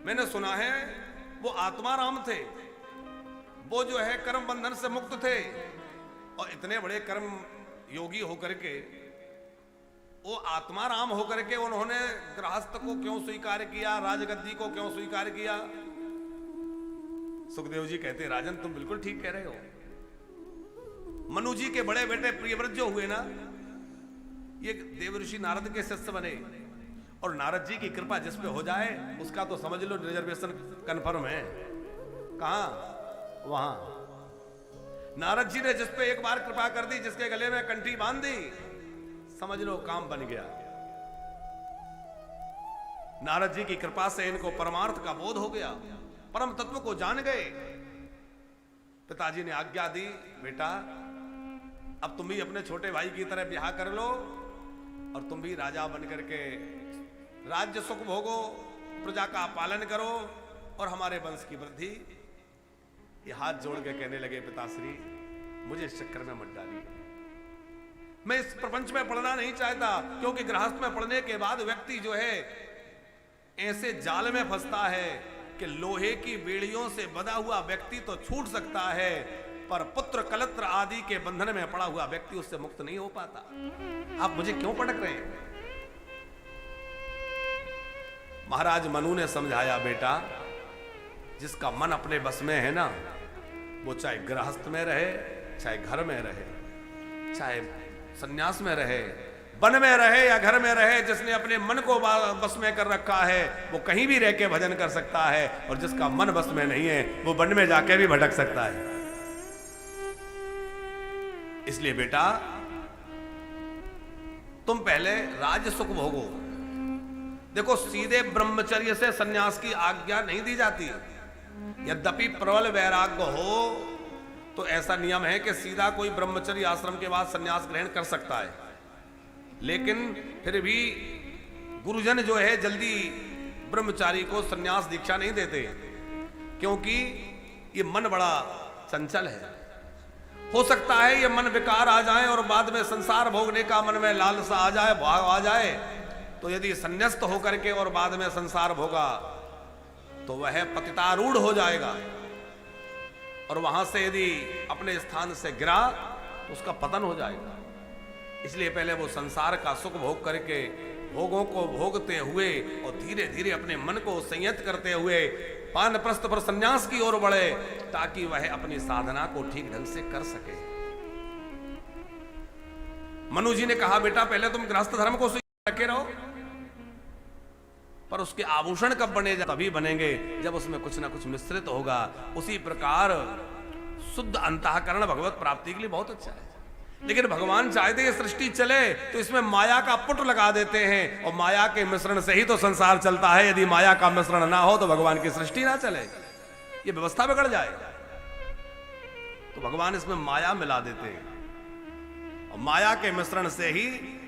मैंने सुना है वो आत्माराम थे, वो जो है कर्म बंधन से मुक्त थे, और इतने बड़े कर्म योगी होकर के, वो आत्माराम होकर के उन्होंने गृहस्थ को क्यों स्वीकार किया, राजगद्दी को क्यों स्वीकार किया? सुखदेव जी कहते, राजन तुम बिल्कुल ठीक कह रहे हो। मनु जी के बड़े बेटे प्रियव्रत जो हुए ना, ये देवऋषि नारद के शिष्य बने, और नारद जी की कृपा जिस पे हो जाए उसका तो समझ लो रिजर्वेशन कन्फर्म है। कहां? वहां। नारद जी ने जिस पे एक बार कृपा कर दी, जिसके गले में कंठी बांध दी, समझ लो काम बन गया। नारद जी की कृपा से इनको परमार्थ का बोध हो गया, परम तत्व को जान गए। पिताजी ने आज्ञा दी, बेटा अब तुम भी अपने छोटे भाई की तरह ब्याह कर लो, और तुम भी राजा बनकर के राज्य सुख भोगो, प्रजा का पालन करो, और हमारे वंश की वृद्धि। ये हाथ जोड़ के कहने लगे, पिताश्री मुझे इस चक्कर में मत डालिए, मैं इस प्रपंच में पढ़ना नहीं चाहता, क्योंकि गृहस्थ में पढ़ने के बाद व्यक्ति जो है ऐसे जाल में फंसता है कि लोहे की बेड़ियों से बंधा हुआ व्यक्ति तो छूट सकता है, पर पुत्र कलत्र आदि के बंधन में पड़ा हुआ व्यक्ति उससे मुक्त नहीं हो पाता। आप मुझे क्यों पटक रहे हैं? महाराज मनु ने समझाया, बेटा जिसका मन अपने बस में है ना, वो चाहे गृहस्थ में रहे, चाहे घर में रहे, चाहे सन्यास में रहे, वन में रहे या घर में रहे, जिसने अपने मन को बस में कर रखा है वो कहीं भी रह के भजन कर सकता है, और जिसका मन बस में नहीं है वो वन में जाके भी भटक सकता है। इसलिए बेटा तुम पहले राज्य सुख भोगो। देखो सीधे ब्रह्मचर्य से सन्यास की आज्ञा नहीं दी जाती, यद्यपि प्रबल वैराग्य हो तो ऐसा नियम है कि सीधा कोई ब्रह्मचर्य आश्रम के बाद सन्यास ग्रहण कर सकता है, लेकिन फिर भी गुरुजन जो है जल्दी ब्रह्मचारी को सन्यास दीक्षा नहीं देते, क्योंकि ये मन बड़ा चंचल है। हो सकता है ये मन विकार आ जाए और बाद में संसार भोगने का मन में लालसा आ जाए, भाव आ जाए, तो यदि संन्यस्त होकर के और बाद में संसार भोगा तो वह पतितारूढ़ हो जाएगा, और वहां से यदि अपने स्थान से गिरा तो उसका पतन हो जाएगा। इसलिए पहले वो संसार का सुख भोग करके, भोगों को भोगते हुए और धीरे धीरे अपने मन को संयत करते हुए वानप्रस्थ पर संन्यास की ओर बढ़े, ताकि वह अपनी साधना को ठीक ढंग से कर सके। मनु जी ने कहा, बेटा पहले तुम गृहस्थ धर्म को रखे रहो, पर उसके आभूषण कब बने? तभी बनेंगे जब उसमें कुछ ना कुछ मिश्रित होगा। उसी प्रकार शुद्ध अंतःकरण भगवत प्राप्ति के लिए बहुत अच्छा है, लेकिन भगवान चाहते ये सृष्टि चले तो इसमें माया का पुट लगा देते हैं, और माया के मिश्रण से ही तो संसार चलता है। यदि माया का मिश्रण ना हो तो भगवान की सृष्टि ना चले, ये व्यवस्था बिगड़ जाए। तो भगवान इसमें माया मिला देते हैं, और माया के मिश्रण से ही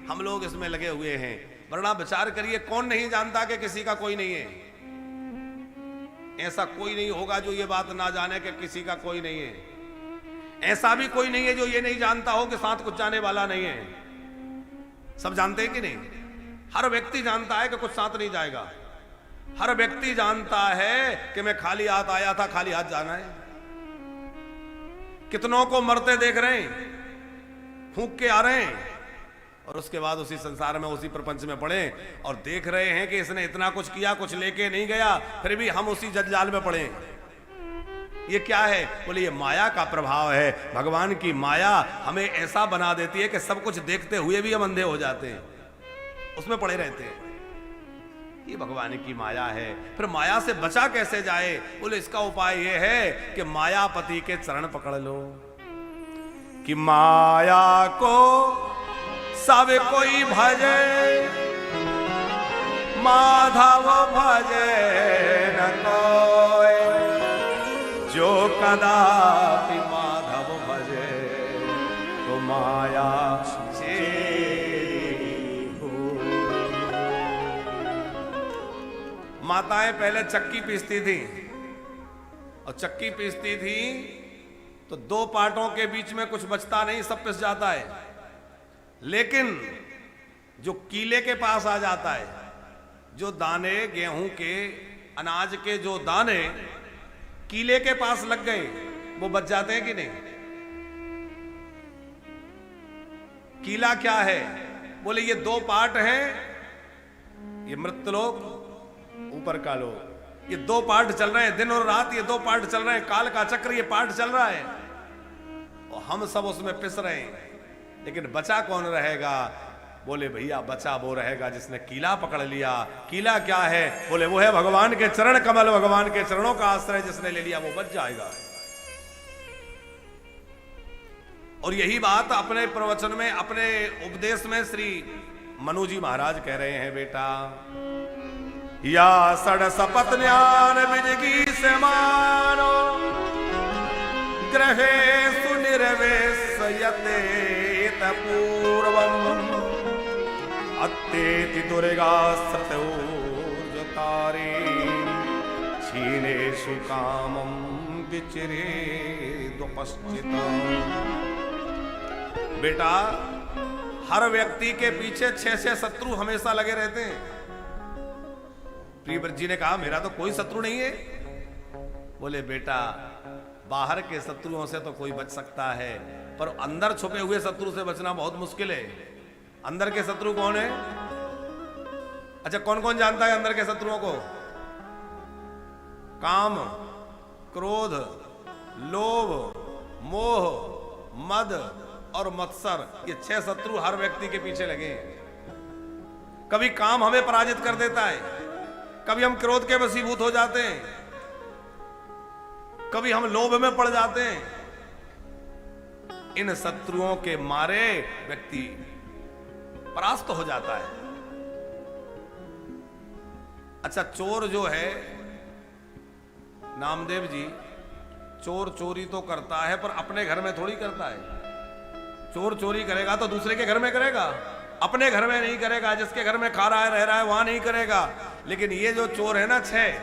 हम लोग इसमें लगे हुए हैं। वरना विचार करिए, कौन नहीं जानता कि किसी का कोई नहीं है? ऐसा कोई नहीं होगा जो ये बात ना जाने कि किसी का कोई नहीं है। ऐसा भी कोई नहीं है जो ये नहीं जानता हो कि साथ कुछ जाने वाला नहीं है। सब जानते हैं कि नहीं? हर व्यक्ति जानता है कि कुछ साथ नहीं जाएगा। हर व्यक्ति जानता है कि मैं खाली हाथ आया था, खाली हाथ जाना है। कितनों को मरते देख रहे हैं, फूंक के आ रहे हैं, और उसके बाद उसी संसार में, उसी प्रपंच में पड़े और देख रहे हैं कि इसने इतना कुछ किया, कुछ लेके नहीं गया, फिर भी हम उसी जंजाल में पड़े। ये क्या है? बोले ये माया का प्रभाव है। भगवान की माया हमें ऐसा बना देती है कि सब कुछ देखते हुए भी हम अंधे हो जाते हैं, उसमें पड़े रहते हैं। ये भगवान की माया है। फिर माया से बचा कैसे जाए? बोले इसका उपाय ये है कि मायापति के चरण पकड़ लो, कि माया को सब कोई भजे, माधव भजे न कोई, जो कदापि माधव भजे तो माया चेरी हो। माताएं पहले चक्की पीसती थी, और चक्की पीसती थी तो दो पार्टों के बीच में कुछ बचता नहीं, सब पिस जाता है। लेकिन जो कीले के पास आ जाता है, जो दाने गेहूं के अनाज के जो दाने कीले के पास लग गए, वो बच जाते हैं कि नहीं? कीला क्या है? बोले ये दो पार्ट हैं, ये मृत्यलोक, ऊपर का लोक, ये दो पार्ट चल रहे हैं, दिन और रात ये दो पार्ट चल रहे हैं, काल का चक्र ये पार्ट चल रहा है और हम सब उसमें पिस रहे हैं। लेकिन बचा कौन रहेगा? बोले भैया बचा वो रहेगा जिसने कीला पकड़ लिया। कीला क्या है? बोले वो है भगवान के चरण कमल, भगवान के चरणों का आश्रय जिसने ले लिया वो बच जाएगा। और यही बात अपने प्रवचन में, अपने उपदेश में श्री मनु जी महाराज कह रहे हैं, बेटा या सड़ सपत ज्ञान विजगी से मानो ग्रहे सुनिर्वेशयते पूर्वम अत्येति दुर्गा सतोजतारे क्षीणेषु कामं विचिरे दुपश्चितम्। बेटा हर व्यक्ति के पीछे 6 शत्रु हमेशा लगे रहते हैं। प्रियव्रत जी ने कहा मेरा तो कोई शत्रु नहीं है। बोले बेटा बाहर के शत्रुओं से तो कोई बच सकता है, पर अंदर छुपे हुए शत्रु से बचना बहुत मुश्किल है। अंदर के शत्रु कौन है? अच्छा कौन कौन जानता है अंदर के शत्रुओं को? काम, क्रोध, लोभ, मोह, मद और मत्सर, ये 6 शत्रु हर व्यक्ति के पीछे लगे हैं। कभी काम हमें पराजित कर देता है, कभी हम क्रोध के वशीभूत हो जाते हैं, कभी हम लोभ में पड़ जाते हैं। इन शत्रुओं के मारे व्यक्ति परास्त हो जाता है। अच्छा चोर जो है, नामदेव जी, चोर चोरी तो करता है पर अपने घर में थोड़ी करता है। चोर चोरी करेगा तो दूसरे के घर में करेगा, अपने घर में नहीं करेगा। जिसके घर में खा रहा है रह रहा है वहां नहीं करेगा। लेकिन ये जो चोर है ना 6,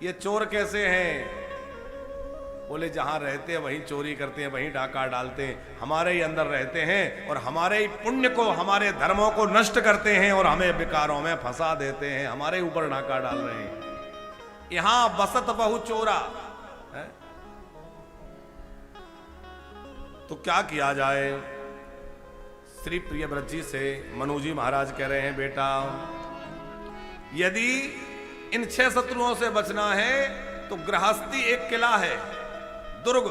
ये चोर कैसे हैं? बोले जहां रहते हैं वहीं चोरी करते हैं, वहीं डाका डालते हैं, हमारे ही अंदर रहते हैं और हमारे ही पुण्य को, हमारे धर्मों को नष्ट करते हैं और हमें विकारों में फंसा देते हैं, हमारे ऊपर डाका डाल रहे हैं। यहां बसत बहु चोरा है? तो क्या किया जाए? श्री प्रियव्रत जी से मनु जी महाराज कह रहे हैं, बेटा यदि इन 6 शत्रुओं से बचना है तो गृहस्थी एक किला है, दुर्ग।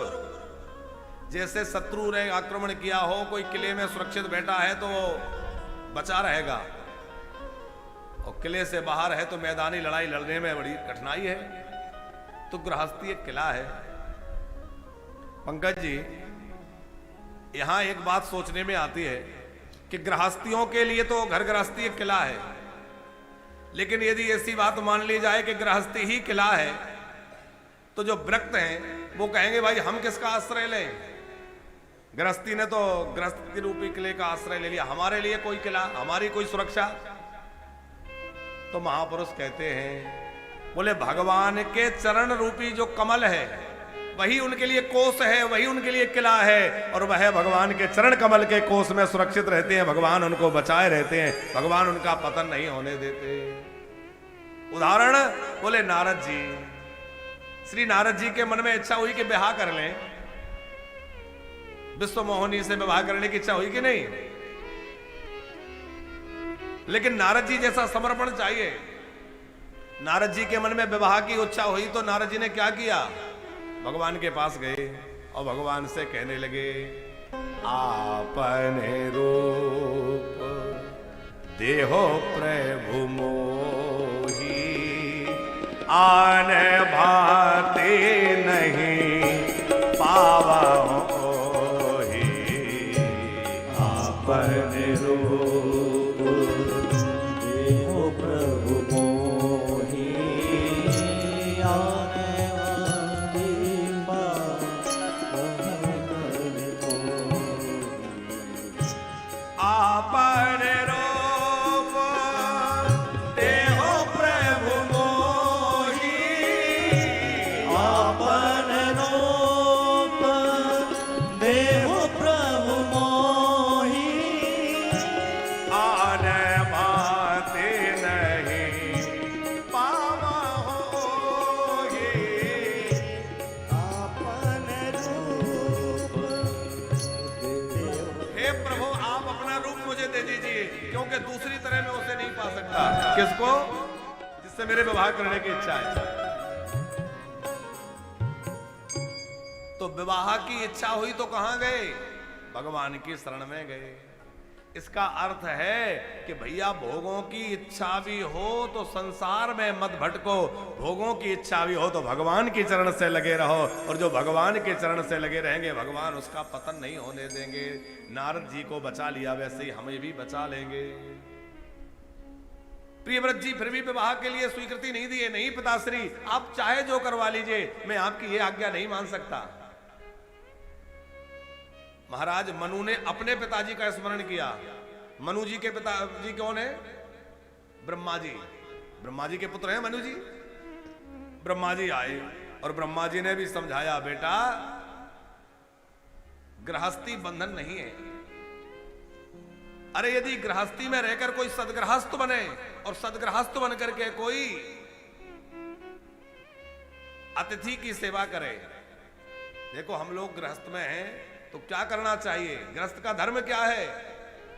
जैसे शत्रु ने आक्रमण किया हो, कोई किले में सुरक्षित बैठा है तो वो बचा रहेगा, और किले से बाहर है तो मैदानी लड़ाई लड़ने में बड़ी कठिनाई है। तो गृहस्थी एक किला है। पंकज जी यहां एक बात सोचने में आती है कि गृहस्थियों के लिए तो घर गृहस्थी एक किला है, लेकिन यदि ऐसी बात मान ली जाए कि गृहस्थी ही किला है तो जो व्रक्त हैं वो कहेंगे भाई हम किसका आश्रय लें? गृहस्थी ने तो गृहस्थी रूपी किले का आश्रय ले लिया, हमारे लिए कोई किला, हमारी कोई सुरक्षा? तो महापुरुष कहते हैं, बोले भगवान के चरण रूपी जो कमल है वही उनके लिए कोष है, वही उनके लिए किला है, और वह भगवान के चरण कमल के कोष में सुरक्षित रहते हैं। भगवान उनको बचाए रहते हैं, भगवान उनका पतन नहीं होने देते। उदाहरण बोले नारद जी, श्री नारद जी के मन में इच्छा हुई कि विवाह कर लें, विश्व मोहिनी से विवाह करने की इच्छा हुई कि नहीं? लेकिन नारद जी जैसा समर्पण चाहिए। नारद जी के मन में विवाह की इच्छा हुई तो नारद जी ने क्या किया? भगवान के पास गए और भगवान से कहने लगे, आपने रूप देहो प्रभु मोही, आन भाते नहीं पावा होही। आपने रूप देहो प्रभु मोही, आन आपने रूप देहो प्रभु मोही, कि दूसरी तरह में उसे नहीं पा सकता। किसको? जिससे मेरे विवाह करने की इच्छा है। तो विवाह की इच्छा हुई तो कहां गए? भगवान की शरण में गए। इसका अर्थ है कि भैया भोगों की इच्छा भी हो तो संसार में मत भटको, भोगों की इच्छा भी हो तो भगवान की चरण से लगे रहो, और जो भगवान के चरण से लगे रहेंगे भगवान उसका पतन नहीं होने देंगे। नारद जी को बचा लिया वैसे ही हमें भी बचा लेंगे। प्रियव्रत जी फिर भी विवाह के लिए स्वीकृति नहीं दिए। नहीं पिताश्री, आप चाहे जो करवा लीजिए, मैं आपकी ये आज्ञा नहीं मान सकता। महाराज मनु ने अपने पिताजी का स्मरण किया। मनु जी के पिताजी कौन है? ब्रह्मा जी। ब्रह्मा जी के पुत्र हैं मनु जी। ब्रह्मा जी आए और ब्रह्मा जी ने भी समझाया, बेटा गृहस्थी बंधन नहीं है। अरे यदि गृहस्थी में रहकर कोई सदगृहस्थ बने और सदगृहस्थ बन करके कोई अतिथि की सेवा करे। देखो हम लोग गृहस्थ में हैं तो क्या करना चाहिए? गृहस्थ का धर्म क्या है?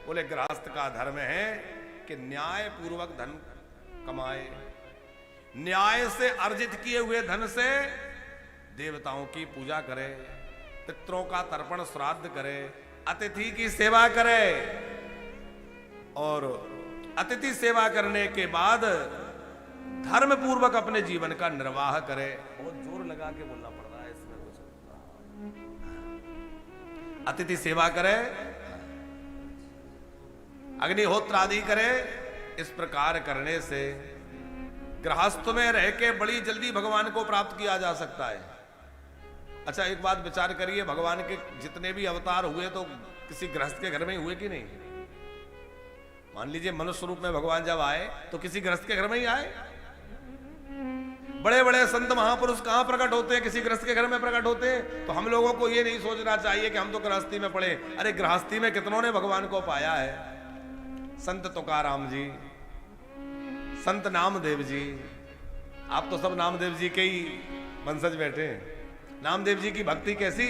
बोले गृहस्थ का धर्म है कि न्याय पूर्वक धन कमाए, न्याय से अर्जित किए हुए धन से देवताओं की पूजा करे, पितरों का तर्पण श्राद्ध करे, अतिथि की सेवा करे, और अतिथि सेवा करने के बाद धर्म पूर्वक अपने जीवन का निर्वाह करे। बहुत जोर लगा के बोलना पड़ रहा है इसमें कुछ। अतिथि सेवा करे, अग्निहोत्र आदि करे। इस प्रकार करने से गृहस्थ में रह के बड़ी जल्दी भगवान को प्राप्त किया जा सकता है। अच्छा एक बात विचार करिए, भगवान के जितने भी अवतार हुए तो किसी गृहस्थ के घर में ही हुए कि नहीं? मान लीजिए मनुष्य रूप में भगवान जब आए तो किसी गृहस्थ के घर में ही आए। बड़े बड़े संत महापुरुष कहां प्रकट होते हैं? किसी गृहस्थ के घर में प्रकट होते हैं। तो हम लोगों को यह नहीं सोचना चाहिए कि हम तो गृहस्थी में पड़े। अरे गृहस्थी में कितनों ने भगवान को पाया है। संत तुकाराम जी, संत नामदेव जी, आप तो सब नामदेव जी के ही वंशज बैठे हैं। नामदेव जी की भक्ति कैसी?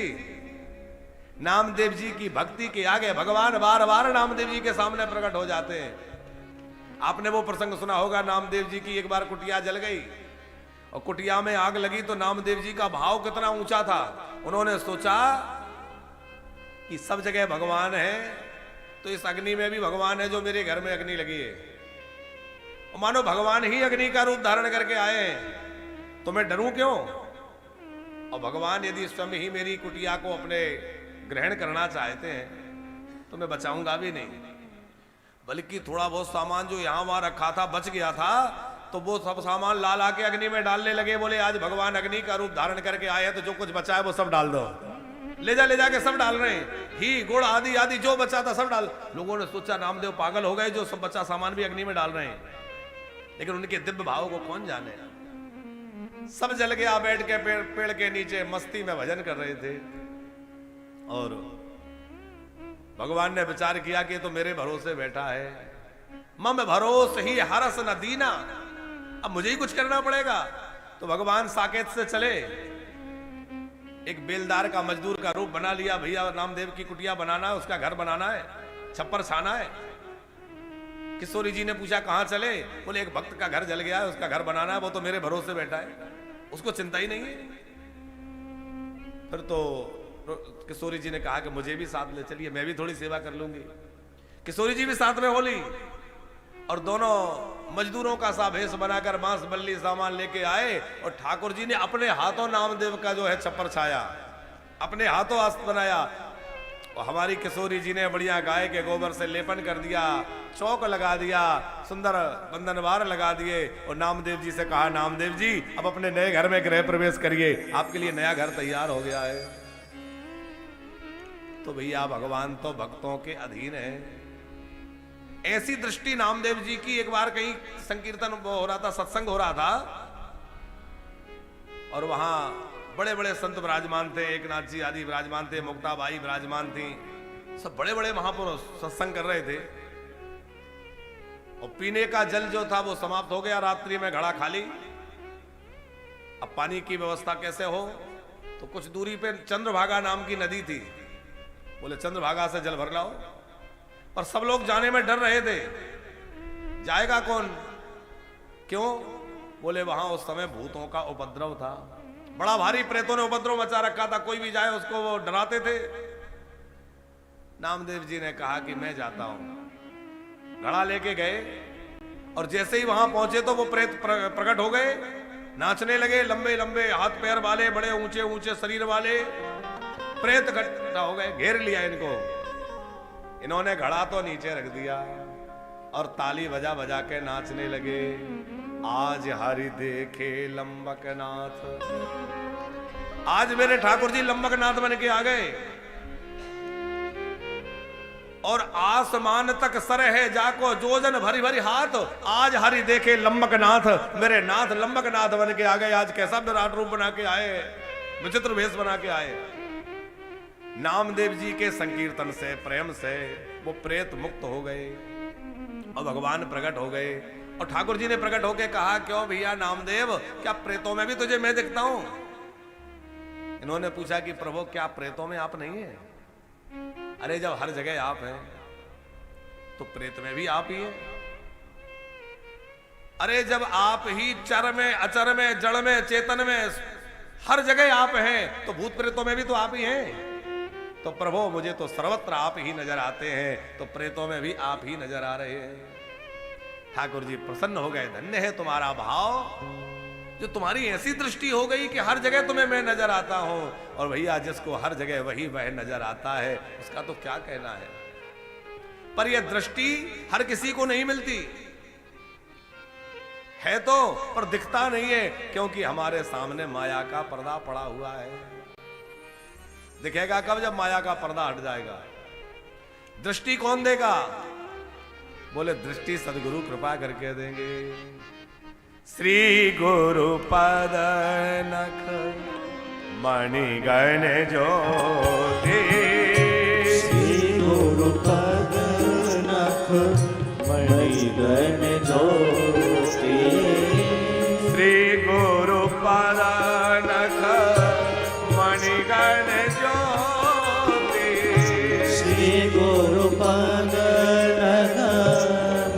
नामदेव जी की भक्ति के आगे भगवान बार बार नामदेव जी के सामने प्रकट हो जाते हैं। आपने वो प्रसंग सुना होगा, नामदेव जी की एक बार कुटिया जल गई और कुटिया में आग लगी तो नामदेव जी का भाव कितना ऊंचा था। उन्होंने सोचा कि सब जगह भगवान है तो इस अग्नि में भी भगवान है जो मेरे घर में अग्नि लगी है। और मानो भगवान ही अग्नि का रूप धारण करके आए हैं तो मैं डरूं क्यों? और भगवान यदि स्वयं ही मेरी कुटिया को अपने ग्रहण करना चाहते हैं तो मैं बचाऊंगा भी नहीं, बल्कि थोड़ा बहुत सामान जो यहां वहां रखा था बच गया था तो वो सब सामान ला ला के अग्नि में डालने लगे। बोले आज भगवान अग्नि का रूप धारण करके आए हैं तो जो कुछ बचा है वो सब डाल दो। ले जा के सब डाल रहे हैं, घी गुड़ आदि आदि जो बचा था सब डाल। लोगों ने सोचा नामदेव पागल हो गए, जो सब बचा सामान भी अग्नि में डाल रहे हैं। लेकिन उनके दिव्य भाव को कौन जाने। सब जल गया, बैठ के पेड़ के नीचे मस्ती में भजन कर रहे थे। और भगवान ने विचार किया कि तो मेरे भरोसे बैठा है, मम भरोसे ही हरस न दीना, अब मुझे ही कुछ करना पड़ेगा। तो भगवान साकेत से चले, एक बेलदार का मजदूर का रूप बना लिया। भैया नामदेव की कुटिया बनाना है, उसका घर बनाना है, छप्पर छाना है। किशोरी जी ने पूछा कहां चले? बोले एक भक्त का घर जल गया है, उसका घर बनाना है, वो तो मेरे भरोसे बैठा है, उसको चिंता ही नहीं है। फिर तो किशोरी जी ने कहा कि मुझे भी साथ ले चलिए, मैं भी थोड़ी सेवा कर लूंगी। किशोरी जी भी साथ में हो ली और दोनों मजदूरों का सा भेष बनाकर बांस बल्ली सामान लेके आए और ठाकुर जी ने अपने हाथों नामदेव का जो है छप्पर छाया, अपने हाथों आस्त बनाया। और हमारी किशोरी जी ने बढ़िया गाय के गोबर से लेपन कर दिया, चौक लगा दिया, सुंदर बंधनवार लगा दिए और नामदेव जी से कहा नामदेव जी अब अपने नए घर में गृह प्रवेश करिए, आपके लिए नया घर तैयार हो गया है। तो भैया भगवान तो भक्तों के अधीन है। ऐसी दृष्टि नामदेव जी की। एक बार कहीं संकीर्तन हो रहा था, सत्संग हो रहा था और वहां बड़े बड़े संत विराजमान थे, एकनाथ जी आदि विराजमान थे, मुक्ताबाई विराजमान थी, सब बड़े बड़े महापुरुष सत्संग कर रहे थे। और पीने का जल जो था वो समाप्त हो गया, रात्रि में घड़ा खाली। अब पानी की व्यवस्था कैसे हो? तो कुछ दूरी पे चंद्रभागा नाम की नदी थी। बोले चंद्रभागा से जल भर लाओ। और सब लोग जाने में डर रहे थे जाएगा कौन? क्यों? बोले वहां उस समय भूतों का उपद्रव था, बड़ा भारी, प्रेतों ने उपद्रव मचा रखा था, कोई भी जाए उसको वो डराते थे। नामदेव जी ने कहा कि मैं जाता हूं। घड़ा लेके गए और जैसे ही वहां पहुंचे तो वो प्रेत प्रकट हो गए, नाचने लगे, लंबे लंबे हाथ पैर वाले, बड़े ऊंचे ऊंचे शरीर वाले प्रेत इकट्ठा हो गए, घेर लिया इनको। इन्होंने घड़ा तो नीचे रख दिया और ताली बजा बजा के नाचने लगे। आज हरि देखे लंबकनाथ, आज मेरे ठाकुर जी लंबकनाथ बन के आ गए और आसमान तक सर है जाको जोजन भरी भरी हाथ। आज हरि देखे लंबकनाथ, मेरे नाथ लंबकनाथ बन के आ गए। आज कैसा विराट रूप बना के आए, विचित्र वेश बना के आए। नामदेव जी के संकीर्तन से, प्रेम से वो प्रेत मुक्त हो गए और भगवान प्रकट हो गए। और ठाकुर जी ने प्रकट होके कहा, क्यों भैया नामदेव, क्या प्रेतों में भी तुझे मैं दिखता हूं? इन्होंने पूछा कि प्रभु क्या प्रेतों में आप नहीं है? अरे जब हर जगह आप हैं तो प्रेत में भी आप ही हैं। अरे जब आप ही चर में, अचर में, जड़ में, चेतन में, हर जगह आप हैं तो भूत प्रेतों में भी तो आप ही हैं। तो प्रभु मुझे तो सर्वत्र आप ही नजर आते हैं, तो प्रेतों में भी आप ही नजर आ रहे हैं। ठाकुर जी प्रसन्न हो गए, धन्य है तुम्हारा भाव, जो तुम्हारी ऐसी दृष्टि हो गई कि हर जगह तुम्हें मैं नजर आता हूं। और भैया जिसको हर जगह वही वह नजर आता है उसका तो क्या कहना है। पर यह दृष्टि हर किसी को नहीं मिलती है तो, पर दिखता नहीं है, क्योंकि हमारे सामने माया का पर्दा पड़ा हुआ है। दिखेगा कब? जब माया का पर्दा हट जाएगा। दृष्टि कौन देगा? बोले दृष्टि सदगुरु कृपा करके देंगे। श्री गुरु पद नख मणिगण ज्योति, श्री गुरु पद नख मणिगण ज्योति, श्री गुरु पद नख मणिगण ज्योति, श्री गुरु पद नख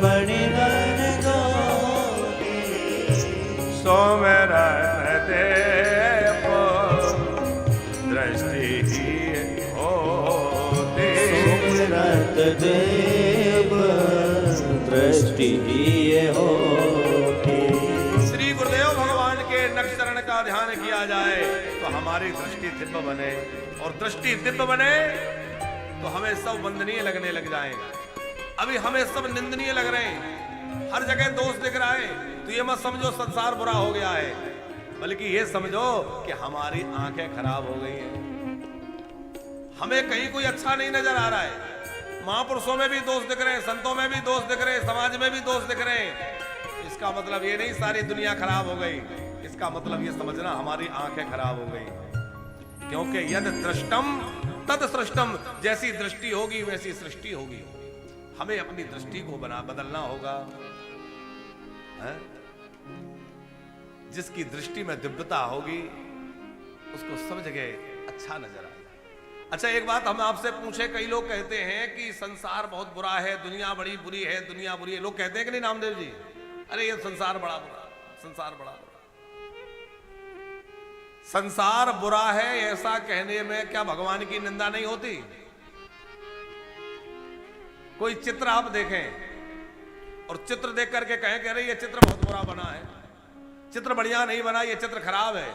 मणिगण ज्योति, सोमरन देव दृष्टि होती, सोमरत देव दृष्टि होती। श्री गुरुदेव भगवान के नक्षचरण का ध्यान किया जाए तो हमारी दृष्टि दिव्य बने, और दृष्टि दिव्य बने तो हमें सब वंदनीय लगने लग जाएगा। अभी हमें सब निंदनीय लग रहे हैं, हर जगह दोष दिख रहा है। तो ये मत समझो संसार बुरा हो गया है, बल्कि ये समझो कि हमारी आंखें खराब हो गई हैं। हमें कहीं कोई अच्छा नहीं नजर आ रहा है। महापुरुषों में भी दोष दिख रहे हैं, संतों में भी दोष दिख रहे हैं, समाज में भी दोष दिख रहे हैं। इसका मतलब ये नहीं सारी दुनिया खराब हो गई, इसका मतलब ये समझना हमारी आंखें खराब हो गई। क्योंकि यद दृष्टम तद सृष्टम, जैसी दृष्टि होगी वैसी सृष्टि होगी। हमें अपनी दृष्टि को बदलना होगा है? जिसकी दृष्टि में दिव्यता होगी उसको सब जगह अच्छा नजर आएगा। अच्छा एक बात हम आपसे पूछे, कई लोग कहते हैं कि संसार बहुत बुरा है, दुनिया बड़ी बुरी है, दुनिया बुरी है। लोग कहते हैं कि नहीं नामदेव जी, अरे ये संसार बड़ा बुरा, संसार बड़ा बुरा। संसार बुरा है ऐसा कहने में क्या भगवान की निंदा नहीं होती? कोई चित्र आप देखें और चित्र देख करके कहें कह रहे ये चित्र बहुत बुरा बना है, चित्र बढ़िया नहीं बना, ये चित्र खराब है,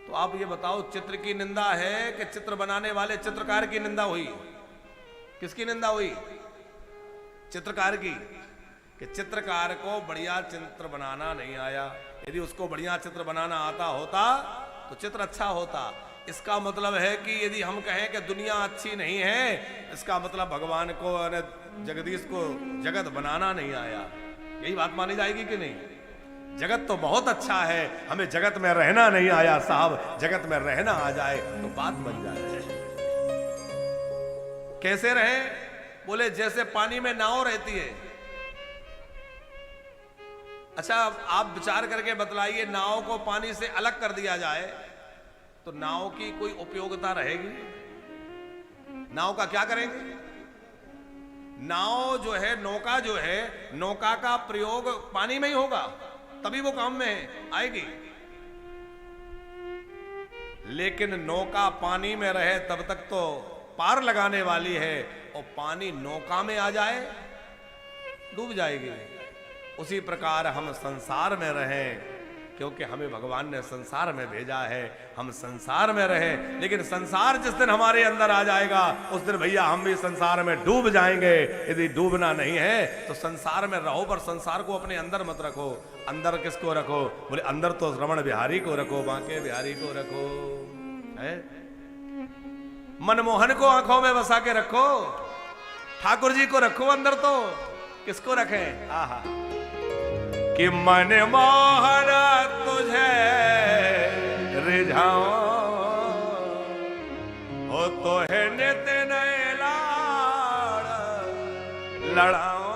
तो आप ये बताओ चित्र की निंदा है कि चित्र बनाने वाले चित्रकार की निंदा हुई? किसकी निंदा हुई? चित्रकार की, कि चित्रकार को बढ़िया चित्र बनाना नहीं आया। यदि उसको बढ़िया चित्र बनाना आता होता तो चित्र अच्छा होता। इसका मतलब है कि यदि हम कहें कि दुनिया अच्छी नहीं है, इसका मतलब भगवान को, जगदीश को जगत बनाना नहीं आया। यही बात मानी जाएगी कि नहीं? जगत तो बहुत अच्छा है, हमें जगत में रहना नहीं आया साहब। जगत में रहना आ जाए तो बात बन जाए। कैसे रहे? बोले जैसे पानी में नाव रहती है। अच्छा आप विचार करके बतलाइए, नाव को पानी से अलग कर दिया जाए तो नाव की कोई उपयोगिता रहेगी? नाव का क्या करेंगे? नाव जो है, नौका जो है, नौका का प्रयोग पानी में ही होगा, तभी वो काम में आएगी। लेकिन नौका पानी में रहे तब तक तो पार लगाने वाली है, और पानी नौका में आ जाए डूब जाएगी। उसी प्रकार हम संसार में रहें, क्योंकि हमें भगवान ने संसार में भेजा है, हम संसार में रहें। लेकिन संसार जिस दिन हमारे अंदर आ जाएगा, उस दिन भैया हम भी संसार में डूब जाएंगे। यदि डूबना नहीं है तो संसार में रहो, पर संसार को अपने अंदर मत रखो। अंदर किसको रखो? बोले अंदर तो रमण बिहारी को रखो, बांके बिहारी को रखो, है मनमोहन को आंखों में बसा के रखो, ठाकुर जी को रखो अंदर। तो किसको रखें? आहा, कि मन मोहन तुझे रिझाओ, हो तो है नित नए लाड़ लड़ाओ,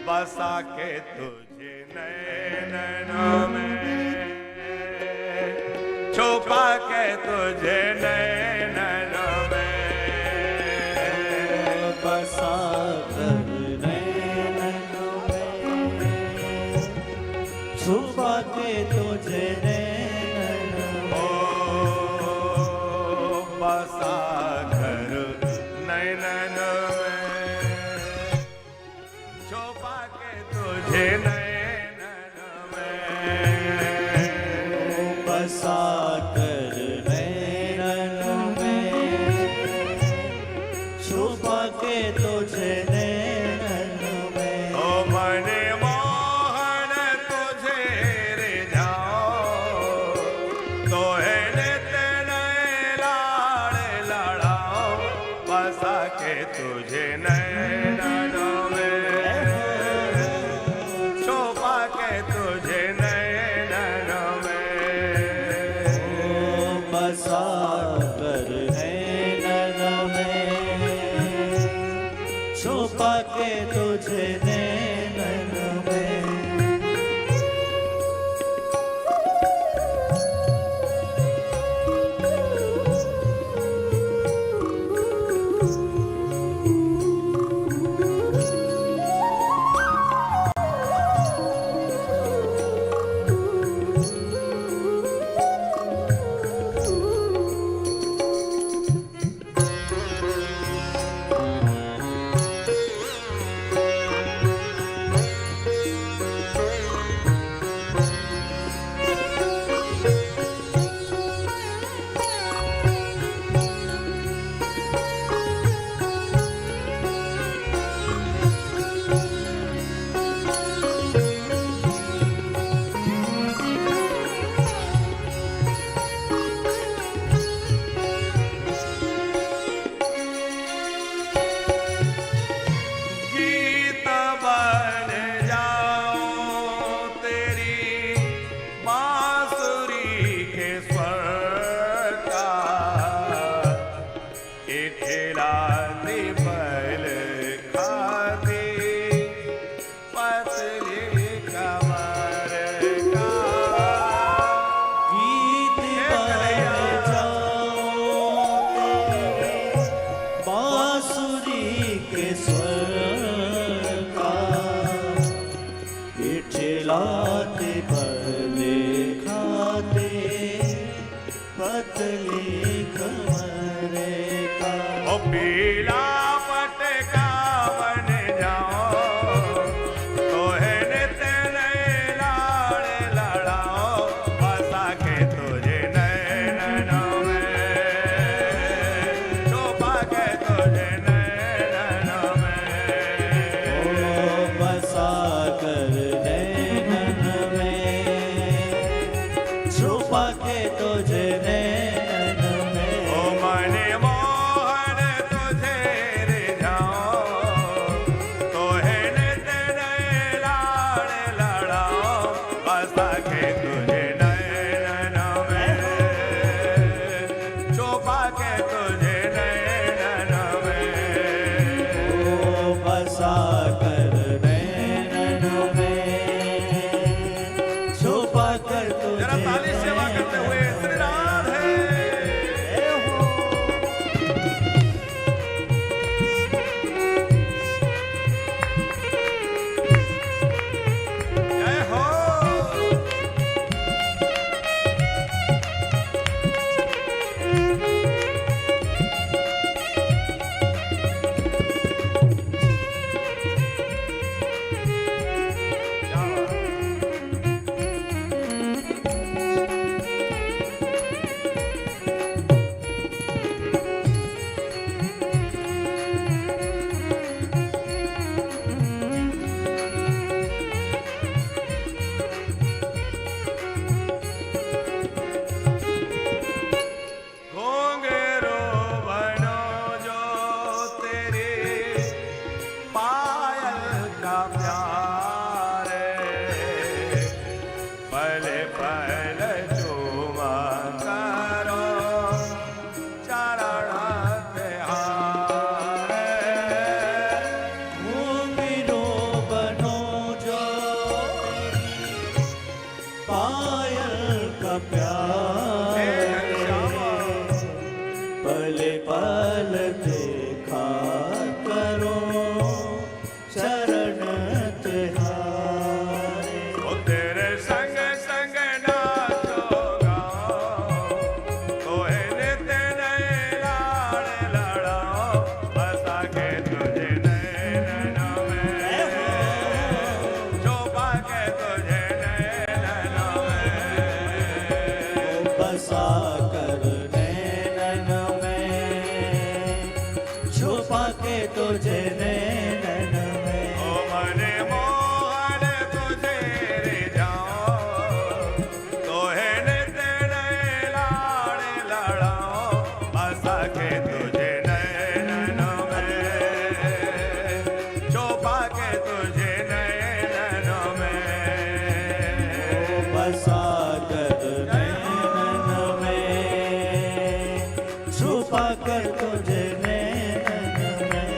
बसा के तुझे नए नैनों में, छुपा के तुझे नए नैनों में, बसा कर नैनों में, छुपा के तुझे नैनों में, बसा कर नैनों में, छुपा के तुझे नैनों में, बसा कर नैनों में, छुपा के तुझे नैनों में। ओ मने मोहन तुझे रिझाओ, तो है नित नए लाड़ लड़ाओ, बसा के तुझे नैनों में, छुपा के तुझे नैनों में, बसा कर नैनों में, छुपा के तुझे नैनों में। गीत बन जाओ तेरी बांसुरी के स्वर का, ये ठेलाती पल खाती पतली कमर का। गीत बन जाओ तेरे बांसुरी के स्वर का, इठलाते भले खाते पतली कमर का। ओ पीला पटका बन जाओ, तो है नित नए लाड़ लड़ाओ, बसा के तुझे नैनों में, छुपा के तुझे नैनों में, बसा कर नैनों में, छुपा के तुझे नैनों में। ओ मने मोहन तुझे रिझाओ, तो है नित नए लाड़ लड़ाओ, बसा के तुझे नैनों में, छुपा के तुझे नैनों में, बसा कर नैनों में, छुपा कर जरा तुझे ताली सेवा करते हुए श्री राधे। पल पल चूमा करो चरण तिहारे। मोमिनो बनो जो पायल का प्यार, पल पल देखा करो चरण तिहारे। ओ तेरे संग संग नाचोगा तोहे नित नए लाड़ लड़ाओ बसा के तुझे नैनन में शोभा के तुझे नैनन में बसा कर नैनन में छुपा के तुझे नैनन में। ओ मने मोहन तुझे रिझाओ तोहे नित नए लाड़ लड़ाओ बसा के तुझे नैनन में शोभा के तुझे नैनन में। बसा कर नैनन में छुपा कर तुझे नैनन में।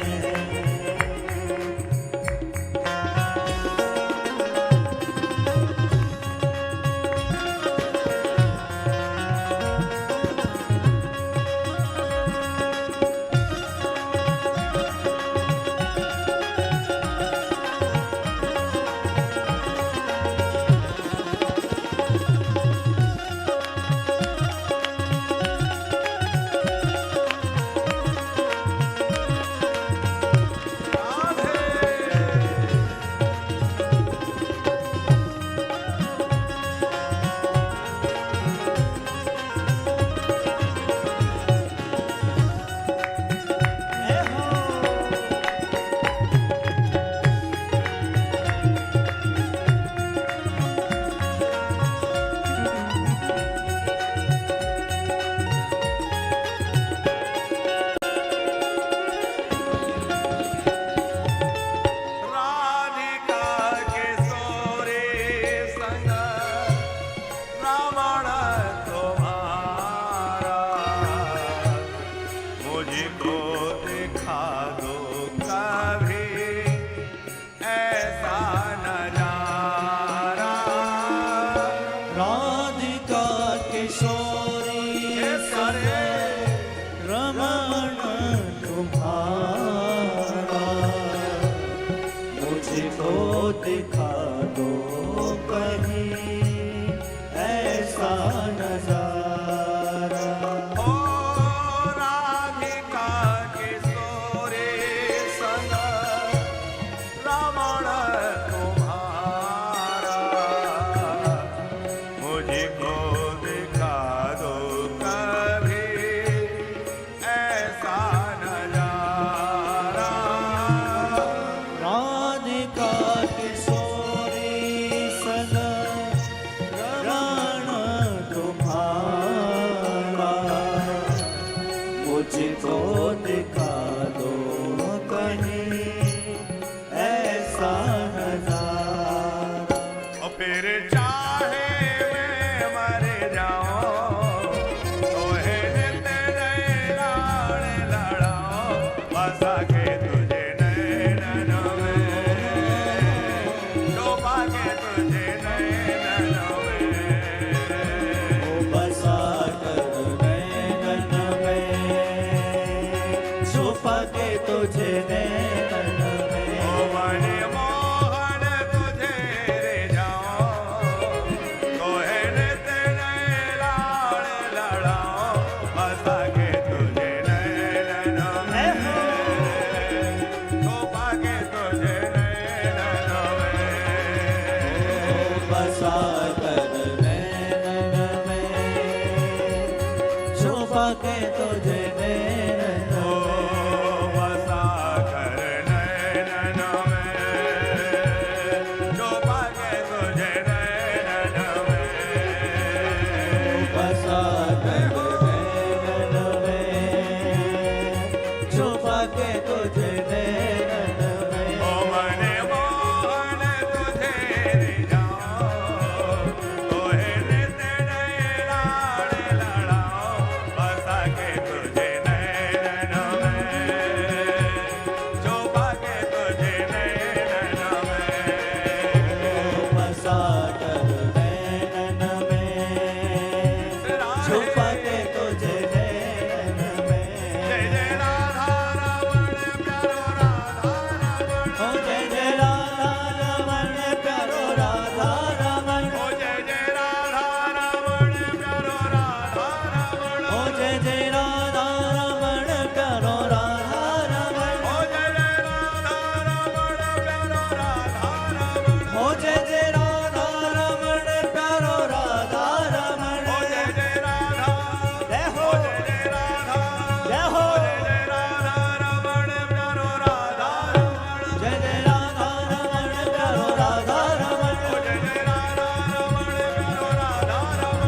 राधिका के सोरे संग रावण तुम्हारा मुझको दिखा दो कभी ऐसा नजारा। राधिका किशोरी सरे रमण तुम्हारा मुझको दिखा दो कहीं ऐसा नजारा। ओ राधिका के सोरे संग रावण तुम्हारा मुझको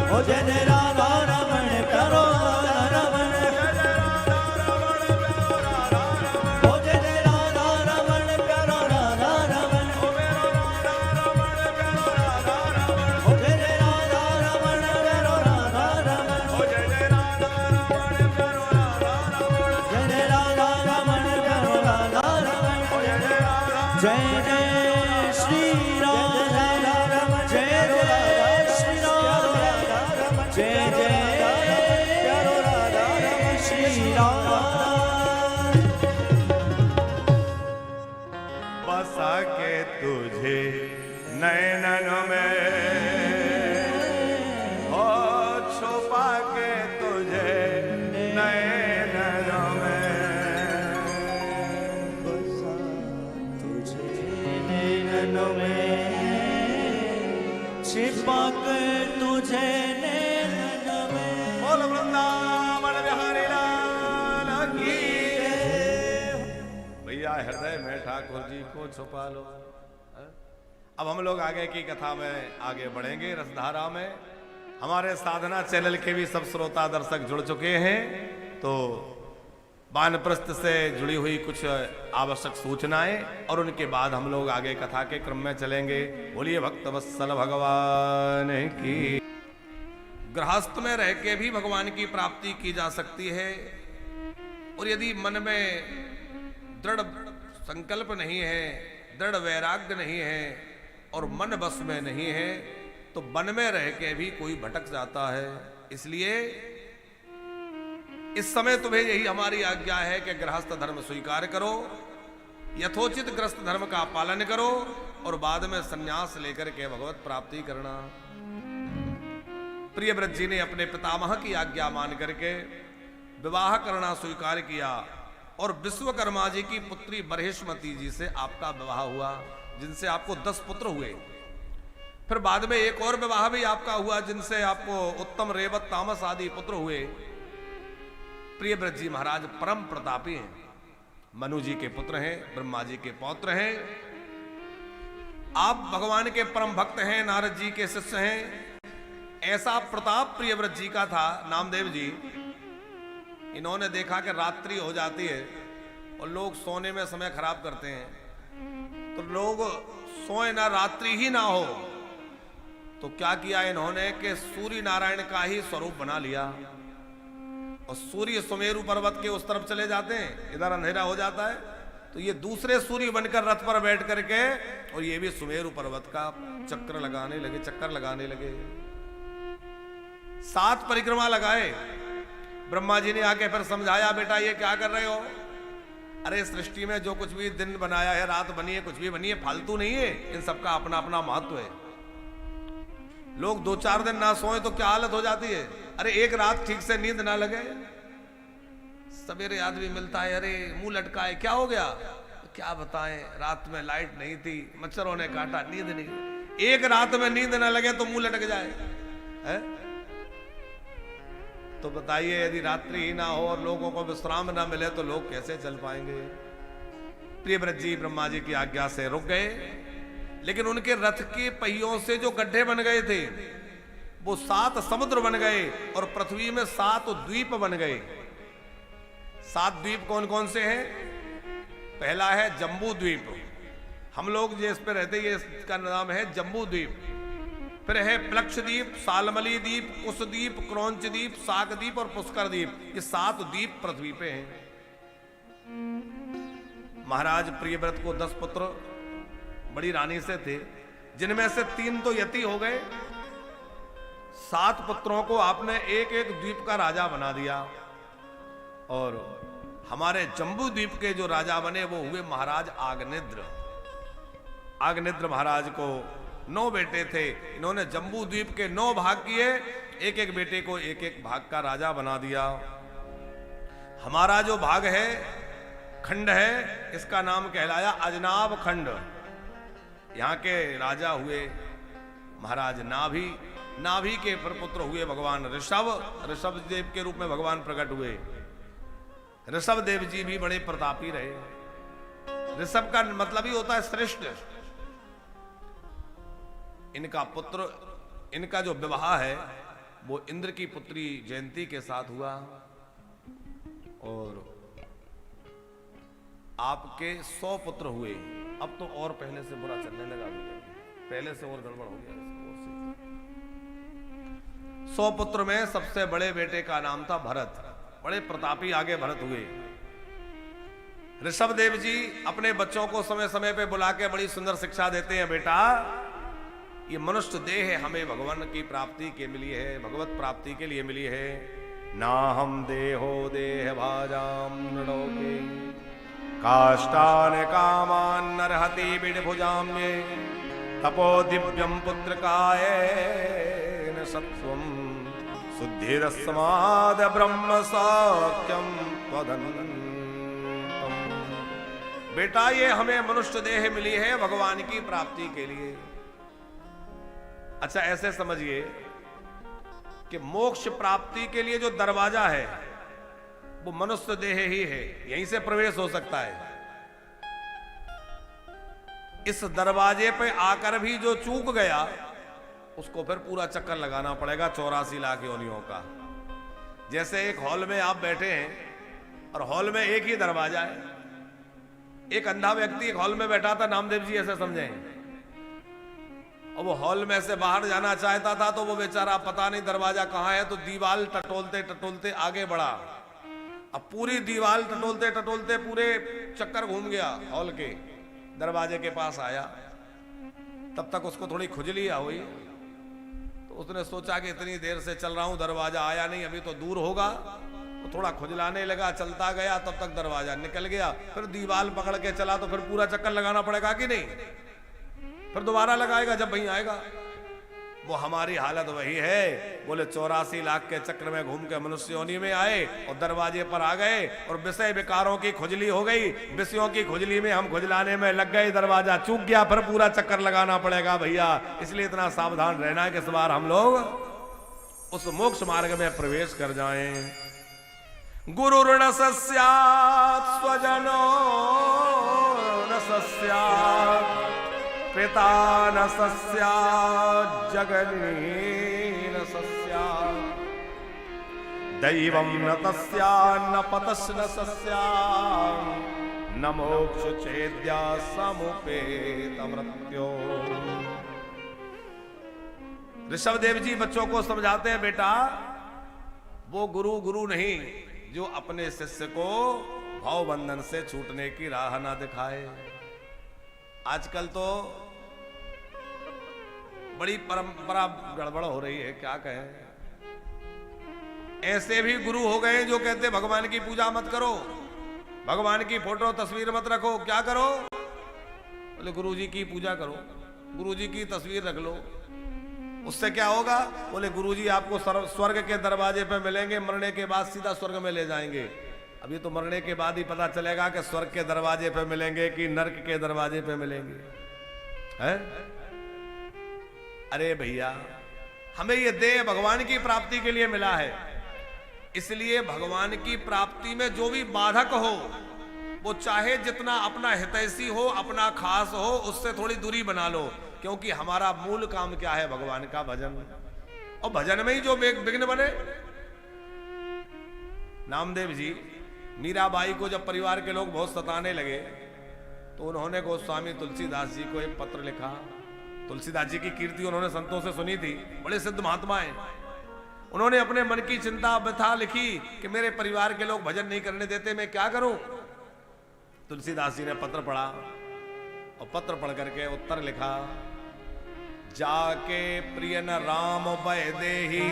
ओ जय राधा रमण प्यारो राधा रमण ओ जय राधा रमण प्यारो राधा रमण ओ जय राधा रमण प्यारो राधा रमण जय राधा रमण प्यारो राधा रमण जय जय श्री राधा जय जय श्री राधा जय जय श्री राधा बसा के तुझे नैनन में हो छुपा के तुझे नैनन में बसा तुझे नैनों में छिपा कर तुझे नैनों में बोल वृंदावन बिहारी लाल की भैया हृदय में ठाकुर जी को छुपा लो। अब हम लोग आगे की कथा में आगे बढ़ेंगे रसधारा में। हमारे साधना चैनल के भी सब श्रोता दर्शक जुड़ चुके हैं, तो वानप्रस्थ से जुड़ी हुई कुछ आवश्यक सूचनाएं और उनके बाद हम लोग आगे कथा के क्रम में चलेंगे। बोलिए भक्त वत्सल भगवान की। गृहस्थ में रह के भी भगवान की प्राप्ति की जा सकती है, और यदि मन में दृढ़ संकल्प नहीं है, दृढ़ वैराग्य नहीं है और मन बस में नहीं है, तो वन में रह के भी कोई भटक जाता है। इसलिए इस समय तुम्हें यही हमारी आज्ञा है कि गृहस्थ धर्म स्वीकार करो, यथोचित गृहस्थ धर्म का पालन करो और बाद में संन्यास लेकर के भगवत प्राप्ति करना। प्रियव्रत जी ने अपने पितामह की आज्ञा मान करके विवाह करना स्वीकार किया और विश्वकर्मा जी की पुत्री बरहेशमती जी से आपका विवाह हुआ, जिनसे आपको 10 पुत्र हुए। फिर बाद में एक और विवाह भी आपका हुआ, जिनसे आपको उत्तम, रेवत, तामस आदि पुत्र हुए। प्रियव्रत जी महाराज परम प्रतापी हैं, मनु जी के पुत्र हैं, ब्रह्मा जी के पौत्र हैं। आप भगवान के परम भक्त हैं, नारद जी के शिष्य हैं। ऐसा प्रताप प्रियव्रत जी का था। नामदेव जी, इन्होंने देखा कि रात्रि हो जाती है और लोग सोने में समय खराब करते हैं, तो लोग सोए ना, रात्रि ही ना हो, तो क्या किया इन्होंने कि सूर्य नारायण का ही स्वरूप बना लिया और सूर्य सुमेरु पर्वत के उस तरफ चले जाते हैं, इधर अंधेरा हो जाता है, तो ये दूसरे सूर्य बनकर रथ पर बैठ करके और ये भी सुमेरु पर्वत का चक्कर लगाने लगे। 7 परिक्रमा लगाए। ब्रह्मा जी ने आके फिर समझाया, बेटा ये क्या कर रहे हो? अरे सृष्टि में जो कुछ भी दिन बनाया है, रात बनी है, कुछ भी बनी है, फालतू नहीं है, इन सबका अपना अपना महत्व है। लोग 2-4 दिन ना सोए तो क्या हालत हो जाती है। अरे एक रात ठीक से नींद ना लगे, सवेरे आदमी मिलता है, अरे मुंह लटका है, क्या हो गया? तो क्या बताएं, रात में लाइट नहीं थी, मच्छरों ने काटा, नींद नहीं। एक रात में नींद ना लगे तो मुंह लटक जाए है? तो बताइए, यदि रात्रि ही ना हो और लोगों को विश्राम ना मिले तो लोग कैसे चल पाएंगे? प्रियव्रत जी ब्रह्मा जी की आज्ञा से रुक गए, लेकिन उनके रथ के पहियों से जो गड्ढे बन गए थे वो 7 समुद्र बन गए और पृथ्वी में 7 द्वीप बन गए। 7 द्वीप कौन कौन से हैं? पहला है जम्बू द्वीप, हम लोग जिस पे रहते हैं इसका नाम है जम्बू द्वीप। फिर है प्लक्षद्वीप, सालमली द्वीप, कुशद्वीप, क्रौंच द्वीप, सागद्वीप और पुष्कर द्वीप। ये 7 द्वीप पृथ्वी पे हैं। महाराज प्रियव्रत को 10 पुत्र बड़ी रानी से थे, जिनमें से 3 तो यति हो गए। 7 पुत्रों को आपने एक एक द्वीप का राजा बना दिया और हमारे जम्बू द्वीप के जो राजा बने वो हुए महाराज आग्नेत्र। आग्नेत्र महाराज को 9 बेटे थे। इन्होंने जम्बू द्वीप के 9 भाग किए, एक एक बेटे को एक एक भाग का राजा बना दिया। हमारा जो भाग है, खंड है, इसका नाम कहलाया अजनाब खंड। यहाँ के राजा हुए महाराज नाभि। नाभि के प्रपुत्र हुए भगवान ऋषभ। ऋषभ देव के रूप में भगवान प्रकट हुए। ऋषभ देव जी भी बड़े प्रतापी रहे। ऋषभ का मतलब ही होता है श्रेष्ठ। इनका पुत्र, इनका जो विवाह है वो इंद्र की पुत्री जयंती के साथ हुआ और आपके 100 पुत्र हुए। अब तो और पहले से बुरा चलने लगा, पहले से और गड़बड़ हो गया। 100 पुत्र में सबसे बड़े बेटे का नाम था भरत। बड़े प्रतापी आगे भरत हुए। ऋषभ देव जी अपने बच्चों को समय समय पे बुला के बड़ी सुंदर शिक्षा देते हैं, बेटा ये मनुष्य देह हमें भगवान की प्राप्ति के लिए है, भगवत प्राप्ति के लिए मिली है। ना हम देहो देह भाजाम नृलोके काष्ठान कामान नरहति बिडभुजाम्ये तपो दिव्यम पुत्र कायेन सत्वम शुद्धिरस्माद ब्रह्म सौख्यम त्वदन्तम्। बेटा ये हमें मनुष्य देह मिली है भगवान की प्राप्ति के लिए। अच्छा ऐसे समझिए कि मोक्ष प्राप्ति के लिए जो दरवाजा है वो मनुष्य देह ही है, यहीं से प्रवेश हो सकता है। इस दरवाजे पे आकर भी जो चूक गया उसको फिर पूरा चक्कर लगाना पड़ेगा 84 लाख योनियों का। जैसे एक हॉल में आप बैठे हैं और हॉल में एक ही दरवाजा है। एक अंधा व्यक्ति एक हॉल में बैठा था, नामदेव जी ऐसे समझे, और वो हॉल में से बाहर जाना चाहता था तो वो बेचारा पता नहीं दरवाजा कहां है, तो दीवार टटोलते टटोलते आगे बढ़ा। अब पूरी दीवार टटोलते टटोलते पूरे चक्कर घूम गया, हॉल के दरवाजे के पास आया। तब तक उसको थोड़ी खुजली हुई तो उसने सोचा कि इतनी देर से चल रहा हूं, दरवाजा आया नहीं, अभी तो दूर होगा। तो थोड़ा खुजलाने लगा, चलता गया, तब तक दरवाजा निकल गया। फिर दीवार पकड़ के चला तो फिर पूरा चक्कर लगाना पड़ेगा कि नहीं, फिर दोबारा लगाएगा जब वहीं आएगा। वो हमारी हालत वही है। बोले 84 लाख के चक्र में घूम के मनुष्य योनि में आए और दरवाजे पर आ गए और विषय विकारों की खुजली हो गई। विषयों की खुजली में हम खुजलाने में लग गए, दरवाजा चूक गया, फिर पूरा चक्कर लगाना पड़ेगा भैया। इसलिए इतना सावधान रहना है कि इस बार हम लोग उस मोक्ष मार्ग में प्रवेश कर जाएं। गुरुर्न सस्यात् स्वजनो न सस्यात् पिता न सस्यात् जगन्नी न सस्यात् दैवं न तस्यान्न पतश्न सस्यात् न मोक्ष चेद्या समुपेत मृत्यो। ऋषभ देव जी बच्चों को समझाते हैं, बेटा वो गुरु नहीं जो अपने शिष्य को भाव बंधन से छूटने की राह ना दिखाए। आजकल तो बड़ी परंपरा गड़बड़ हो रही है, क्या कहें। ऐसे भी गुरु हो गए जो कहते भगवान की पूजा मत करो, भगवान की फोटो तस्वीर मत रखो, क्या करो, बोले गुरु जी की पूजा करो, गुरु जी की तस्वीर रख लो। उससे क्या होगा, बोले गुरुजी आपको स्वर्ग के दरवाजे पे मिलेंगे, मरने के बाद सीधा स्वर्ग में ले जाएंगे। अभी तो मरने के बाद ही पता चलेगा कि स्वर्ग के दरवाजे पे मिलेंगे कि नरक के दरवाजे पे मिलेंगे, है? अरे भैया हमें ये देह भगवान की प्राप्ति के लिए मिला है, इसलिए भगवान की प्राप्ति में जो भी बाधक हो वो चाहे जितना अपना हितैषी हो, अपना खास हो, उससे थोड़ी दूरी बना लो। क्योंकि हमारा मूल काम क्या है, भगवान का भजन, और भजन में ही जो विघ्न बने। नामदेव जी मीराबाई को जब परिवार के लोग बहुत सताने लगे तो उन्होंने गोस्वामी तुलसीदास जी को एक पत्र लिखा। तुलसीदास जी की कीर्ति उन्होंने संतों से सुनी थी, बड़े सिद्ध महात्मा हैं। उन्होंने अपने मन की चिंता व्यथा लिखी कि मेरे परिवार के लोग भजन नहीं करने देते, मैं क्या करूं। तुलसीदास जी ने पत्र पढ़ा और पत्र पढ़ करके उत्तर लिखा, जाके प्रिय न राम भय देहि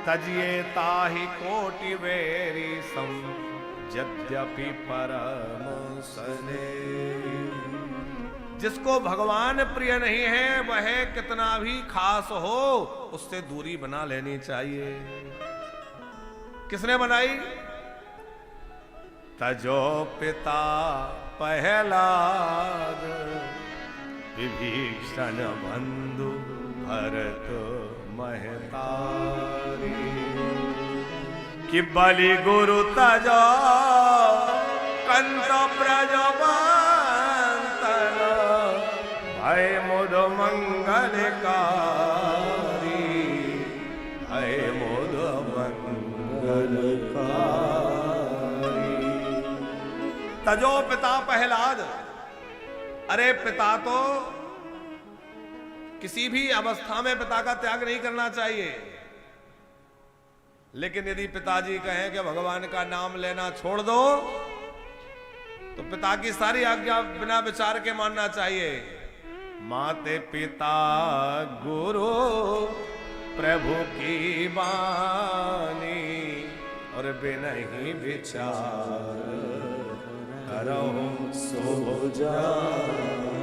तजिए ताहि कोटि वेरी सम यद्यपि परम सने। जिसको भगवान प्रिय नहीं है वह कितना भी खास हो उससे दूरी बना लेनी चाहिए। किसने बनाई? तजो पिता पहलाद विभीषण बंधु भरत महतारी कि बलि गुरु तजो कंत ब्रजवंतन भय मुद मंगलकारी भय तजो पिता प्रहलाद। अरे पिता तो किसी भी अवस्था में पिता का त्याग नहीं करना चाहिए, लेकिन यदि पिताजी कहें कि भगवान का नाम लेना छोड़ दो तो पिता की सारी आज्ञा बिना विचार के मानना चाहिए। माते पिता गुरु प्रभु की वाणी और बिना ही विचार करो सो जानी।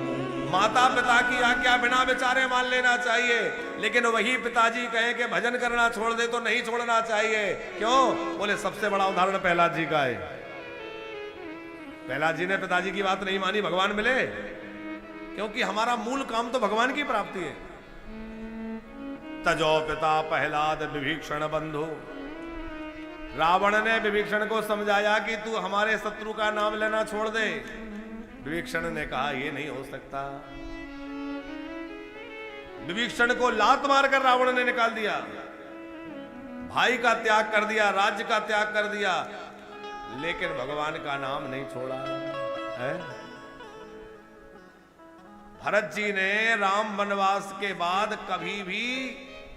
माता पिता की आज्ञा बिना विचारे मान लेना चाहिए, लेकिन वही पिताजी कहे कि भजन करना छोड़ दे तो नहीं छोड़ना चाहिए। क्यों? बोले सबसे बड़ा उदाहरण प्रहलाद जी का है। प्रहलाद जी ने पिताजी की बात नहीं मानी, भगवान मिले, क्योंकि हमारा मूल काम तो भगवान की प्राप्ति है। तजो पिता प्रहलाद विभीषण बंधु। रावण ने विभीषण को समझाया कि तू हमारे शत्रु का नाम लेना छोड़ दे। विभीषण ने कहा यह नहीं हो सकता। विभीषण को लात मारकर रावण ने निकाल दिया, भाई का त्याग कर दिया, राज्य का त्याग कर दिया, लेकिन भगवान का नाम नहीं छोड़ा है। भरत जी ने राम वनवास के बाद कभी भी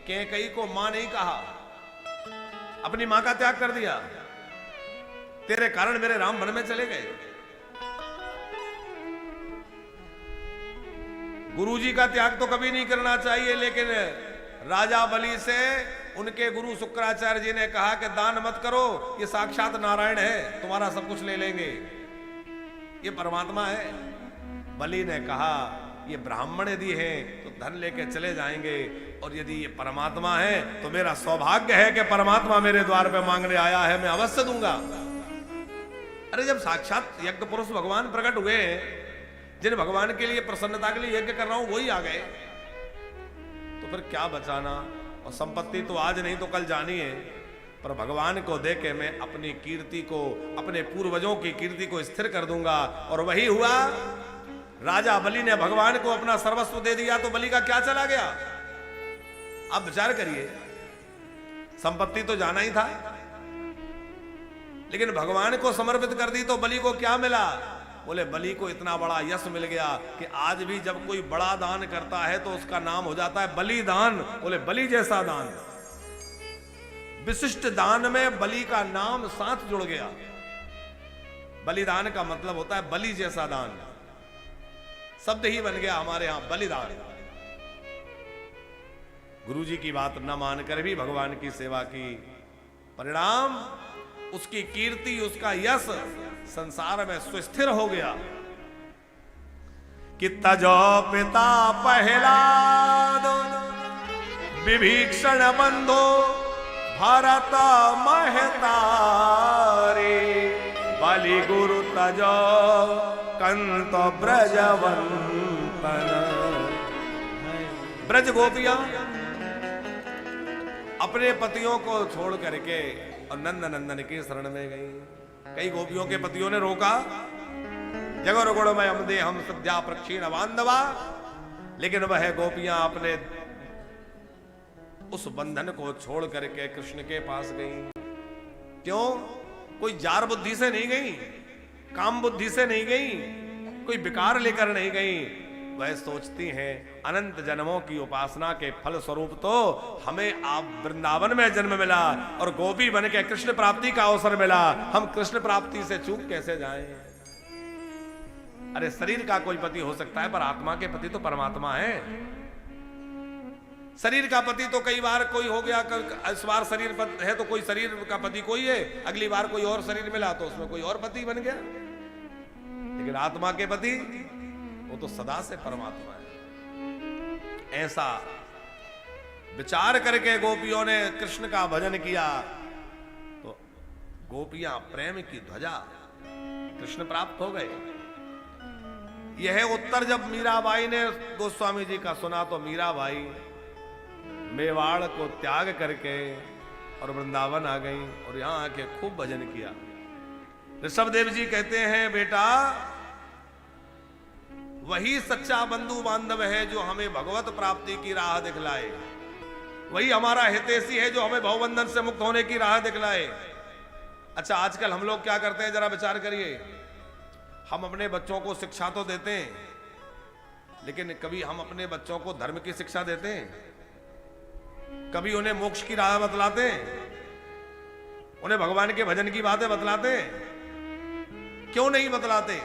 कैकेयी को मां नहीं कहा, अपनी मां का त्याग कर दिया। तेरे कारण मेरे राम वन में चले गए। गुरुजी का त्याग तो कभी नहीं करना चाहिए, लेकिन राजा बलि से उनके गुरु शुक्राचार्य जी ने कहा कि दान मत करो, ये साक्षात नारायण है, तुम्हारा सब कुछ ले लेंगे, ये परमात्मा है। बलि ने कहा ये ब्राह्मण यदि है तो धन लेके चले जाएंगे, और यदि ये परमात्मा है तो मेरा सौभाग्य है कि परमात्मा मेरे द्वार पे मांगने आया है, मैं अवश्य दूंगा। अरे जब साक्षात यज्ञ पुरुष भगवान प्रकट हुए, जिन भगवान के लिए प्रसन्नता के लिए यज्ञ कर रहा हूं वही आ गए, तो फिर क्या बचाना। और संपत्ति तो आज नहीं तो कल जानी है, पर भगवान को देके मैं अपनी कीर्ति को, अपने पूर्वजों की कीर्ति को स्थिर कर दूंगा। और वही हुआ। राजा बलि ने भगवान को अपना सर्वस्व दे दिया तो बलि का क्या चला गया? आप विचार करिए, संपत्ति तो जाना ही था, लेकिन भगवान को समर्पित कर दी तो बलि को क्या मिला? बोले बलि को इतना बड़ा यश मिल गया कि आज भी जब कोई बड़ा दान करता है तो उसका नाम हो जाता है बलिदान। बोले बलि जैसा दान, विशिष्ट दान में बलि का नाम साथ जुड़ गया। बलिदान का मतलब होता है बलि जैसा दान, शब्द ही बन गया हमारे यहां बलिदान। गुरुजी की बात न मानकर भी भगवान की सेवा की, परिणाम उसकी कीर्ति, उसका यश संसार में सुस्थिर हो गया। कि तजो पिता प्रहलाद विभीषण बंधो भरत महतारे, बलि गुरु तजो कंत ब्रजवंतन। ब्रज गोपियां अपने पतियों को छोड़ करके और नंद नंदन की शरण में गई। कई गोपियों के पतियों ने रोका, जगो रगुणमय अमदे हम सद्या प्रक्षीण बांधवा, लेकिन वह गोपियां अपने उस बंधन को छोड़ करके कृष्ण के पास गई। क्यों? कोई जार बुद्धि से नहीं गई, काम बुद्धि से नहीं गई, कोई विकार लेकर नहीं गई। वह सोचती हैं अनंत जन्मों की उपासना के फल स्वरूप तो हमें आप वृंदावन में जन्म मिला और गोपी बन के कृष्ण प्राप्ति का अवसर मिला, हम कृष्ण प्राप्ति से चूक कैसे जाएं? अरे शरीर का कोई पति हो सकता है, पर आत्मा के पति तो परमात्मा है। शरीर का पति तो कई बार कोई हो गया, इस बार शरीर है तो कोई शरीर का पति कोई है, अगली बार कोई और शरीर मिला तो उसमें कोई और पति बन गया, लेकिन आत्मा के पति वो तो सदा से परमात्मा है। ऐसा विचार करके गोपियों ने कृष्ण का भजन किया तो गोपियां प्रेम की ध्वजा कृष्ण प्राप्त हो गए। यह उत्तर जब मीराबाई ने गोस्वामी जी का सुना तो मीराबाई मेवाड़ को त्याग करके और वृंदावन आ गई और यहां आके खूब भजन किया। ऋषभदेव जी कहते हैं, बेटा वही सच्चा बंधु बांधव है जो हमें भगवत प्राप्ति की राह दिखलाए, वही हमारा हितैषी है जो हमें भवबंधन से मुक्त होने की राह दिखलाए। अच्छा, आजकल हम लोग क्या करते हैं, जरा विचार करिए। हम अपने बच्चों को शिक्षा तो देते हैं, लेकिन कभी हम अपने बच्चों को धर्म की शिक्षा देते हैं? कभी उन्हें मोक्ष की राह बतलाते हैं? उन्हें भगवान के भजन की बातें बतलाते हैं? क्यों नहीं बतलाते?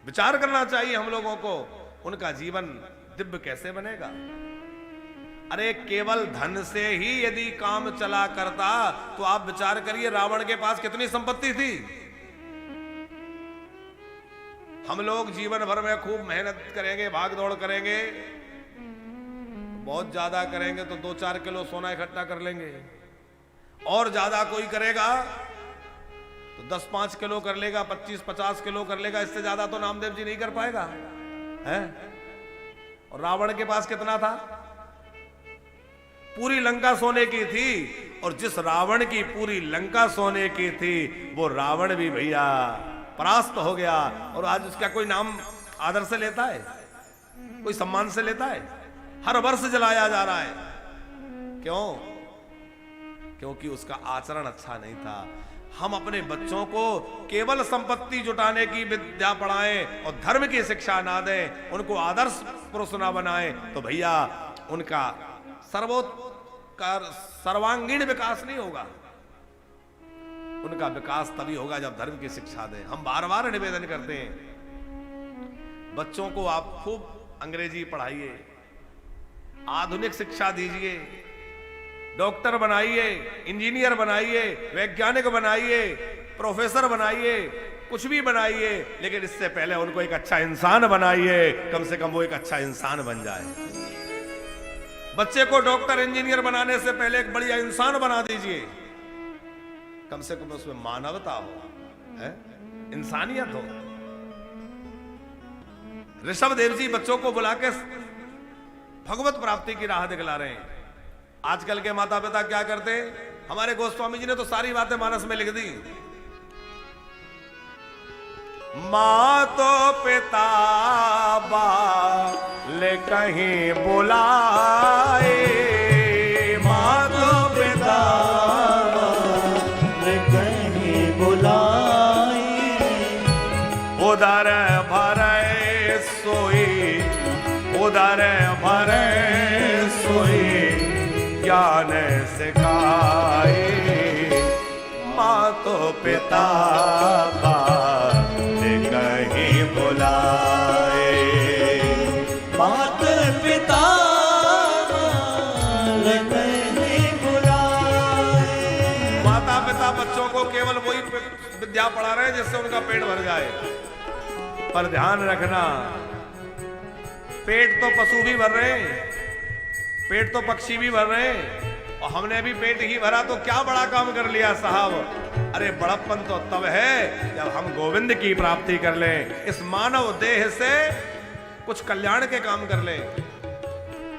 विचार करना चाहिए हम लोगों को, उनका जीवन दिव्य कैसे बनेगा। अरे केवल धन से ही यदि काम चला करता तो आप विचार करिए रावण के पास कितनी संपत्ति थी। हम लोग जीवन भर में खूब मेहनत करेंगे, भाग दौड़ करेंगे, बहुत ज्यादा करेंगे तो 2-4 किलो सोना इकट्ठा कर लेंगे, और ज्यादा कोई करेगा तो 10-5 किलो कर लेगा, 25-50 किलो कर लेगा, इससे ज्यादा तो नामदेव जी नहीं कर पाएगा है? और रावण के पास कितना था? पूरी लंका सोने की थी, और जिस रावण की पूरी लंका सोने की थी वो रावण भी भैया परास्त हो गया। और आज उसका कोई नाम आदर से लेता है? कोई सम्मान से लेता है? हर वर्ष जलाया जा रहा है। क्यों? क्योंकि उसका आचरण अच्छा नहीं था। हम अपने बच्चों को केवल संपत्ति जुटाने की विद्या पढ़ाएं और धर्म की शिक्षा ना दें, उनको आदर्श पुरुष ना बनाएं, तो भैया उनका सर्वांगीण विकास नहीं होगा। उनका विकास तभी होगा जब धर्म की शिक्षा दें। हम बार बार निवेदन करते हैं, बच्चों को आप खूब अंग्रेजी पढ़ाइए, आधुनिक शिक्षा दीजिए, डॉक्टर बनाइए, इंजीनियर बनाइए, वैज्ञानिक बनाइए, प्रोफेसर बनाइए, कुछ भी बनाइए, लेकिन इससे पहले उनको एक अच्छा इंसान बनाइए। कम से कम वो एक अच्छा इंसान बन जाए। बच्चे को डॉक्टर इंजीनियर बनाने से पहले एक बढ़िया इंसान बना दीजिए। कम से कम उसमें मानवता हो, है? इंसानियत हो। ऋषभ देव जी बच्चों को बुला के भगवत प्राप्ति की राह दिखला रहे हैं। आजकल के माता पिता क्या करते हैं? हमारे गोस्वामी जी ने तो सारी बातें मानस में लिख दी। माँ तो पिता बाल कहीं बुलाए, माँ तो पिता बाल कहीं बुलाए, उदर भरे सोई, उदर भरे सोई ज्ञान सिखाए, माँ तो पिता बाल कहीं बुलाए, मात पिता बाल कहीं बुलाए। माता पिता बच्चों को केवल वही विद्या पढ़ा रहे हैं जिससे उनका पेट भर जाए। पर ध्यान रखना, पेट तो पशु भी भर रहे हैं, पेट तो पक्षी भी भर रहे हैं, और हमने भी पेट ही भरा तो क्या बड़ा काम कर लिया साहब। अरे बड़प्पन तो तब है जब हम गोविंद की प्राप्ति कर लें, इस मानव देह से कुछ कल्याण के काम कर लें,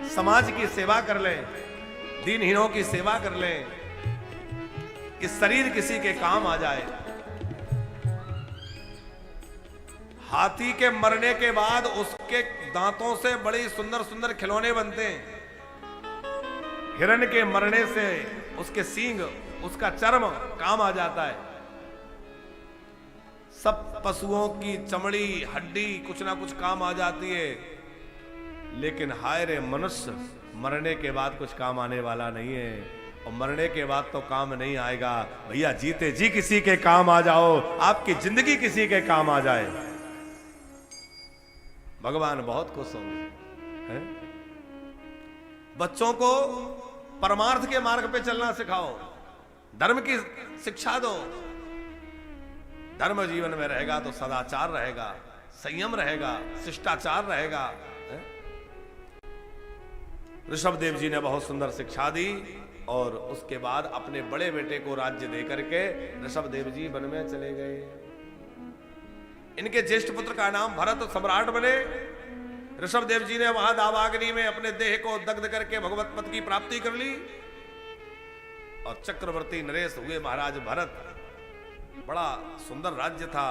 समाज की सेवा कर लें, दीनहीनों की सेवा कर लें, इस शरीर किसी के काम आ जाए। हाथी के मरने के बाद उसके दांतों से बड़ी सुंदर सुंदर खिलौने बनते हैं। हिरण के मरने से उसके सींग, उसका चर्म काम आ जाता है। सब पशुओं की चमड़ी, हड्डी कुछ ना कुछ काम आ जाती है, लेकिन हाय रे मनुष्य मरने के बाद कुछ काम आने वाला नहीं है। और मरने के बाद तो काम नहीं आएगा भैया, जीते जी किसी के काम आ जाओ, आपकी जिंदगी किसी के काम आ जाए, भगवान बहुत खुश होंगे। हैं? बच्चों को परमार्थ के मार्ग पे चलना सिखाओ, धर्म की शिक्षा दो। धर्म जीवन में रहेगा तो सदाचार रहेगा, संयम रहेगा, शिष्टाचार रहेगा। ऋषभ देव जी ने बहुत सुंदर शिक्षा दी, और उसके बाद अपने बड़े बेटे को राज्य देकर के ऋषभ देव जी वन में चले गए। इनके ज्येष्ठ पुत्र का नाम भरत सम्राट बने। ऋषभ देव जी ने वहां दावाग्नि में अपने देह को दग्ध करके भगवत पद की प्राप्ति कर ली, और चक्रवर्ती नरेश हुए महाराज भरत। बड़ा सुंदर राज्य था।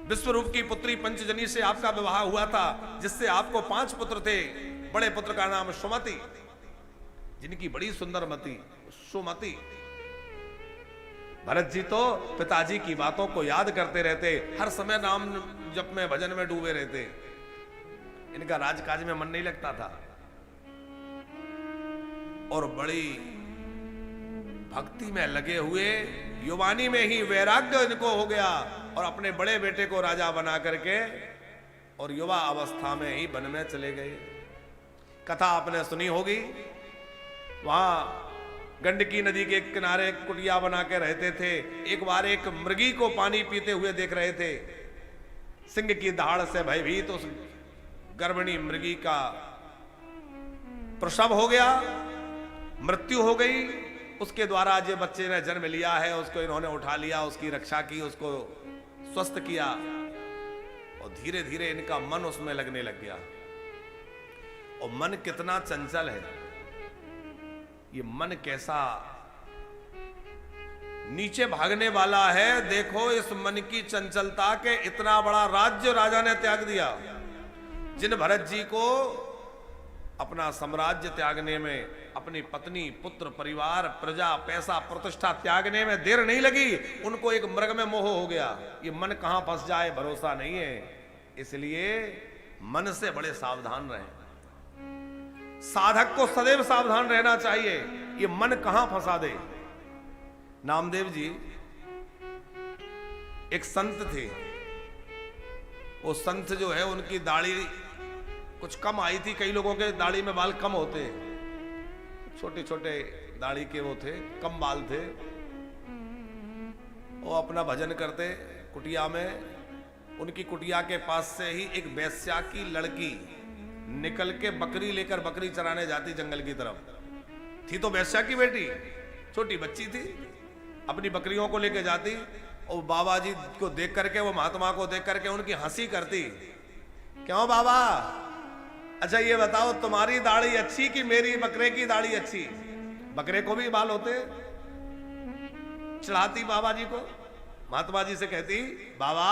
विश्वरूप की पुत्री पंचजनी से आपका विवाह हुआ था, जिससे आपको 5 पुत्र थे। बड़े पुत्र का नाम सुमति, जिनकी बड़ी सुंदर मति, सुमति। भरत जी तो पिताजी की बातों को याद करते रहते, हर समय नाम जप में भजन में डूबे रहते। इनका राजकाज में मन नहीं लगता था और बड़ी भक्ति में लगे हुए युवानी में ही वैराग्य इनको हो गया और अपने बड़े बेटे को राजा बना करके और युवा अवस्था में ही वन में चले गए। कथा आपने सुनी होगी, वहां गंडकी नदी के किनारे कुटिया बना के रहते थे। एक बार एक मृगी को पानी पीते हुए देख रहे थे। सिंह की दहाड़ से भयभीत उस गर्भिणी मृगी का प्रसव हो गया, मृत्यु हो गई। उसके द्वारा जो बच्चे ने जन्म लिया है उसको इन्होंने उठा लिया, उसकी रक्षा की, उसको स्वस्थ किया और धीरे धीरे इनका मन उसमें लगने लग गया। और मन कितना चंचल है, ये मन कैसा नीचे भागने वाला है। देखो इस मन की चंचलता के इतना बड़ा राज्य राजा ने त्याग दिया। जिन भरत जी को अपना साम्राज्य त्यागने में, अपनी पत्नी, पुत्र, परिवार, प्रजा, पैसा, प्रतिष्ठा त्यागने में देर नहीं लगी, उनको एक मृग में मोह हो गया। ये मन कहां फंस जाए भरोसा नहीं है, इसलिए मन से बड़े सावधान रहें। साधक को सदैव सावधान रहना चाहिए, ये मन कहां फंसा दे। नामदेव जी एक संत थे, वो संत जो है उनकी दाढ़ी कुछ कम आई थी। कई लोगों के दाढ़ी में बाल कम होते, छोटे छोटे दाढ़ी के वो थे, कम बाल थे। वो अपना भजन करते कुटिया में। उनकी कुटिया के पास से ही एक वेश्या की लड़की निकल के बकरी लेकर बकरी चराने जाती जंगल की तरफ। थी तो वेश्या की बेटी, छोटी बच्ची थी, अपनी बकरियों को लेकर जाती और बाबा जी को देख करके, वो महात्मा को देख करके उनकी हंसी करती। क्यों बाबा, अच्छा ये बताओ तुम्हारी दाढ़ी अच्छी कि मेरी बकरे की दाढ़ी अच्छी? बकरे को भी बाल होते। चढ़ाती बाबा जी को, महात्मा जी से कहती बाबा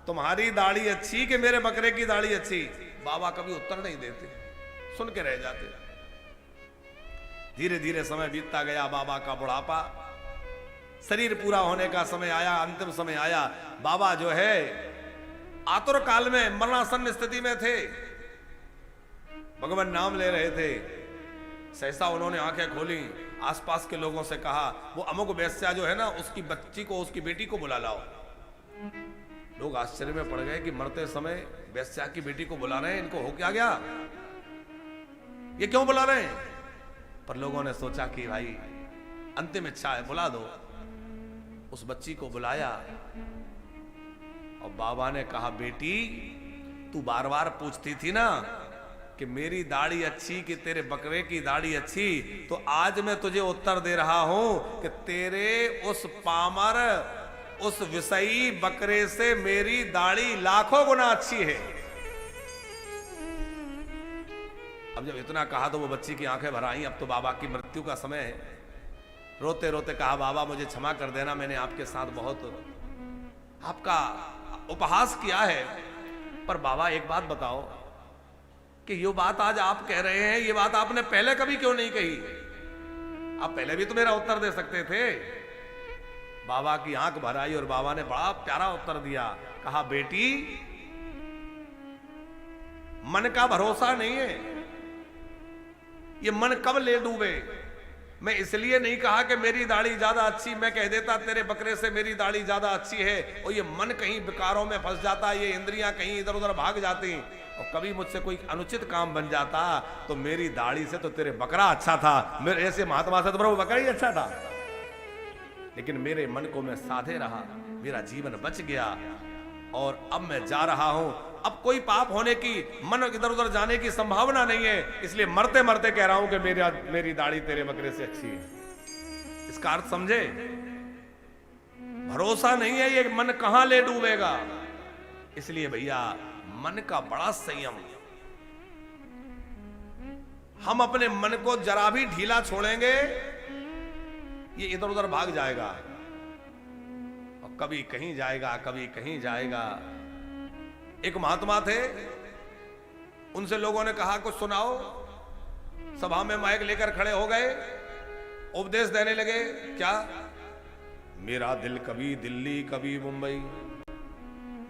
तुम्हारी दाढ़ी अच्छी कि मेरे बकरे की दाढ़ी अच्छी? बाबा कभी उत्तर नहीं देते, सुन के रह जाते। धीरे धीरे समय बीतता गया, बाबा का बुढ़ापा, शरीर पूरा होने का समय आया, अंतिम समय आया। बाबा जो है आतुर काल में मरणासन्न स्थिति में थे, भगवान नाम ले रहे थे। सहसा उन्होंने आंखें खोली, आसपास के लोगों से कहा वो अमुक वेश्या जो है ना, उसकी बच्ची को, उसकी बेटी को बुला लाओ। लोग आश्चर्य में पड़ गए कि मरते समय वेश्या की बेटी को बुला रहे हैं, इनको हो क्या गया, ये क्यों बुला रहे हैं? पर लोगों ने सोचा कि भाई अंतिम इच्छा है, बुला दो। उस बच्ची को बुलाया और बाबा ने कहा बेटी तू बार बार पूछती थी ना कि मेरी दाढ़ी अच्छी कि तेरे बकरे की दाढ़ी अच्छी, तो आज मैं तुझे उत्तर दे रहा हूं कि तेरे उस पामर, उस विषयी बकरे से मेरी दाढ़ी लाखों गुना अच्छी है। अब जब इतना कहा तो वो बच्ची की आंखें भर आई। अब तो बाबा की मृत्यु का समय है। रोते रोते कहा बाबा मुझे क्षमा कर देना, मैंने आपके साथ बहुत आपका उपहास किया है। पर बाबा एक बात बताओ कि ये बात आज आप कह रहे हैं, ये बात आपने पहले कभी क्यों नहीं कही? आप पहले भी तो मेरा उत्तर दे सकते थे। बाबा की आंख भर आई और बाबा ने बड़ा प्यारा उत्तर दिया। कहा बेटी मन का भरोसा नहीं है, ये मन कब ले डूबे। मैं इसलिए नहीं कहा कि मेरी दाढ़ी ज्यादा अच्छी, मैं कह देता तेरे बकरे से मेरी दाढ़ी ज्यादा अच्छी है, और ये मन कहीं विकारों में फंस जाता, ये इंद्रियां कहीं इधर उधर भाग जाती और कभी मुझसे कोई अनुचित काम बन जाता तो मेरी दाढ़ी से तो तेरे बकरा अच्छा था, मेरे ऐसे महात्मा से तो वो बकरा ही अच्छा था। लेकिन मेरे मन को मैं साधे रहा, मेरा जीवन बच गया और अब मैं जा रहा हूं। अब कोई पाप होने की, मन इधर उधर जाने की संभावना नहीं है, इसलिए मरते मरते कह रहा हूं कि मेरी दाढ़ी तेरे बकरे से अच्छी है। इसका अर्थ समझे? भरोसा नहीं है ये मन कहां ले डूबेगा। इसलिए भैया मन का बड़ा संयम। हम अपने मन को जरा भी ढीला छोड़ेंगे ये इधर उधर भाग जाएगा और कभी कहीं जाएगा, कभी कहीं जाएगा। एक महात्मा थे, उनसे लोगों ने कहा कुछ सुनाओ। सभा में माइक लेकर खड़े हो गए, उपदेश देने लगे। क्या मेरा दिल कभी दिल्ली कभी मुंबई,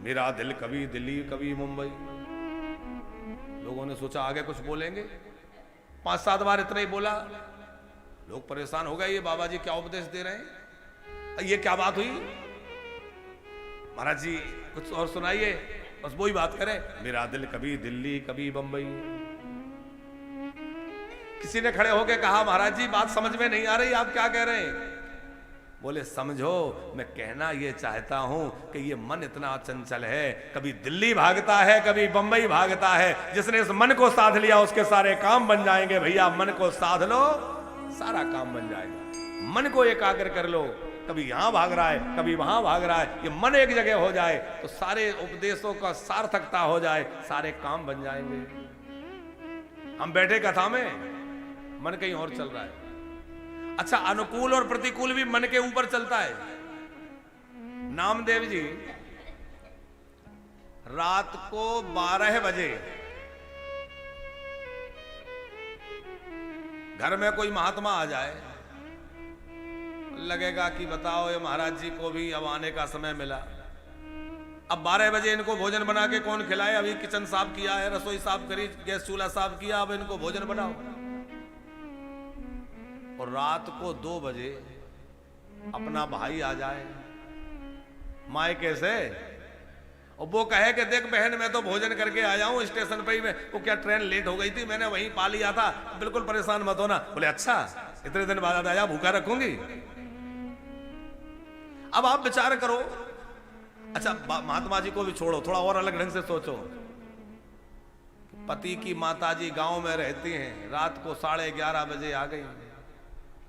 मेरा दिल कभी दिल्ली कभी मुंबई। लोगों ने सोचा आगे कुछ बोलेंगे, 5-7 बार इतना ही बोला। लोग परेशान हो गए, ये बाबा जी क्या उपदेश दे रहे हैं, ये क्या बात हुई, महाराज जी कुछ और सुनाइए। बस वही बात करें, मेरा दिल कभी दिल्ली कभी बंबई। किसी ने खड़े होकर कहा महाराज जी बात समझ में नहीं आ रही, आप क्या कह रहे हैं। बोले समझो, मैं कहना ये चाहता हूं कि ये मन इतना चंचल है, कभी दिल्ली भागता है कभी बंबई भागता है। जिसने इस मन को साध लिया उसके सारे काम बन जाएंगे। भैया मन को साध लो, सारा काम बन जाएगा। मन को एकाग्र कर लो, कभी यहां भाग रहा है कभी वहां भाग रहा है, ये मन एक जगह हो जाए तो सारे उपदेशों का सार्थकता हो जाए, सारे काम बन जाएंगे। हम बैठे कथा में, मन कहीं और चल रहा है। अच्छा, अनुकूल और प्रतिकूल भी मन के ऊपर चलता है। नामदेव जी रात को 12 बजे घर में कोई महात्मा आ जाए, लगेगा कि बताओ ये महाराज जी को भी अब आने का समय मिला। अब 12 बजे इनको भोजन बना के कौन खिलाए। अभी किचन साफ किया है, रसोई साफ करी, गैस चूल्हा साफ किया, अब इनको भोजन बनाओ। और रात को 2 बजे अपना भाई आ जाए मायके से और वो कहे कि देख बहन मैं तो भोजन करके आया हूं स्टेशन पे ही, मैं वो क्या ट्रेन लेट हो गई थी, मैंने वहीं पा लिया था, बिल्कुल परेशान मत होना। बोले अच्छा, इतने दिन बाद आया, भूखा रखूंगी। अब आप विचार करो। अच्छा, महात्मा जी को भी छोड़ो, थोड़ा और अलग ढंग से सोचो। पति की माताजी गांव में रहती हैं, रात को 11:30 बजे आ गई,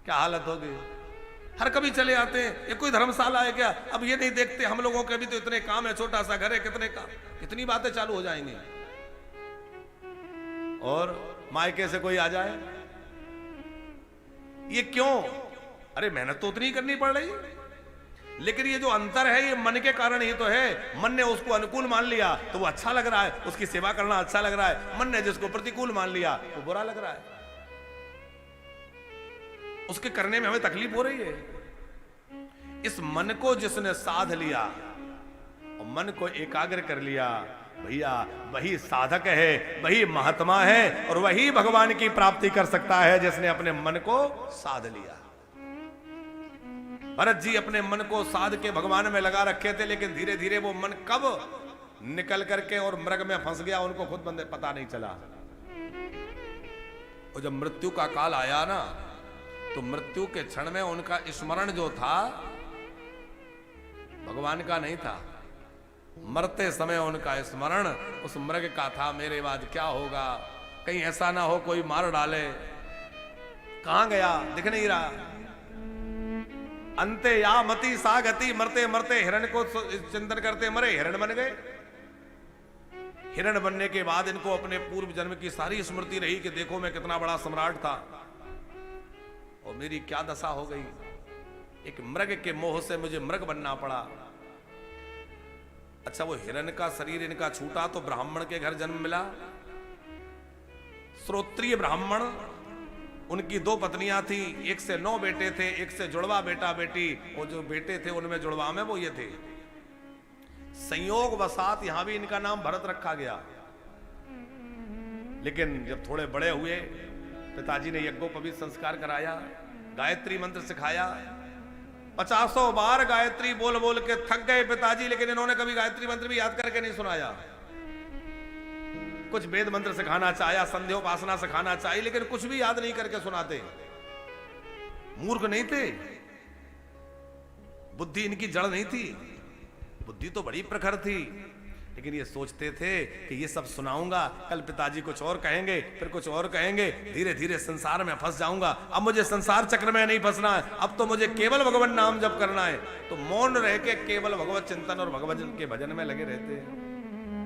क्या हालत होगी। हर कभी चले आते हैं, ये कोई धर्मशाला है क्या। अब ये नहीं देखते हम लोगों के भी तो इतने काम है, छोटा सा घर है, कितने काम, कितनी बातें चालू हो जाएंगी। और मायके से कोई आ जाए, ये क्यों। अरे मेहनत तो उतनी करनी पड़ रही, लेकिन ये जो अंतर है ये मन के कारण ही तो है। मन ने उसको अनुकूल मान लिया तो वो अच्छा लग रहा है, उसकी सेवा करना अच्छा लग रहा है। मन ने जिसको प्रतिकूल मान लिया वो बुरा लग रहा है, उसके करने में हमें तकलीफ हो रही है। इस मन को जिसने साध लिया और मन को एकाग्र कर लिया, भैया वही साधक है, वही महात्मा है, और वही भगवान की प्राप्ति कर सकता है जिसने अपने मन को साध लिया। भरत जी अपने मन को साध के भगवान में लगा रखे थे, लेकिन धीरे धीरे वो मन कब निकल करके और मृग में फंस गया उनको खुद बंदे पता नहीं चला। और जब मृत्यु का काल आया ना, तो मृत्यु के क्षण में उनका स्मरण जो था भगवान का नहीं था, मरते समय उनका स्मरण उस मृग का था। मेरे बाद क्या होगा, कहीं ऐसा ना हो कोई मार डाले। कहां गया, दिख नहीं रहा। अंते या मति सा गति, मरते मरते हिरण को चिंतन करते मरे, हिरण बन गए। हिरण बनने के बाद इनको अपने पूर्व जन्म की सारी स्मृति रही कि देखो मैं कितना बड़ा सम्राट था और मेरी क्या दशा हो गई। एक मृग के मोह से मुझे मृग बनना पड़ा। अच्छा, वो हिरण का शरीर इनका छूटा तो ब्राह्मण के घर जन्म मिला। श्रोत्रिय ब्राह्मण, उनकी 2 पत्नियां थी, एक से 9 बेटे थे, एक से जुड़वा बेटा बेटी। वो जो बेटे थे उनमें जुड़वा में वो ये थे। संयोग वसात यहां भी इनका नाम भरत रखा गया। लेकिन जब थोड़े बड़े हुए, पिताजी ने यज्ञोपवीत संस्कार कराया, गायत्री मंत्र सिखाया। 50 बार गायत्री बोल बोल के थक गए पिताजी, लेकिन इन्होंने कभी गायत्री मंत्र भी याद करके नहीं सुनाया। कुछ वेद मंत्र सिखाना चाहा, संध्योपासना सिखाना चाहिए, लेकिन कुछ भी याद नहीं करके सुनाते। मूर्ख नहीं थे, बुद्धि इनकी जड़ नहीं थी, बुद्धि तो बड़ी प्रखर थी, लेकिन ये सोचते थे कि ये सब सुनाऊंगा, कल पिताजी कुछ और कहेंगे, फिर कुछ और कहेंगे, धीरे धीरे संसार में फंस जाऊंगा। अब मुझे संसार चक्र में नहीं फंसना है, अब तो मुझे केवल भगवान नाम जप करना है। तो मौन रह के केवल भगवत चिंतन और भगवत के भजन में लगे रहते हैं।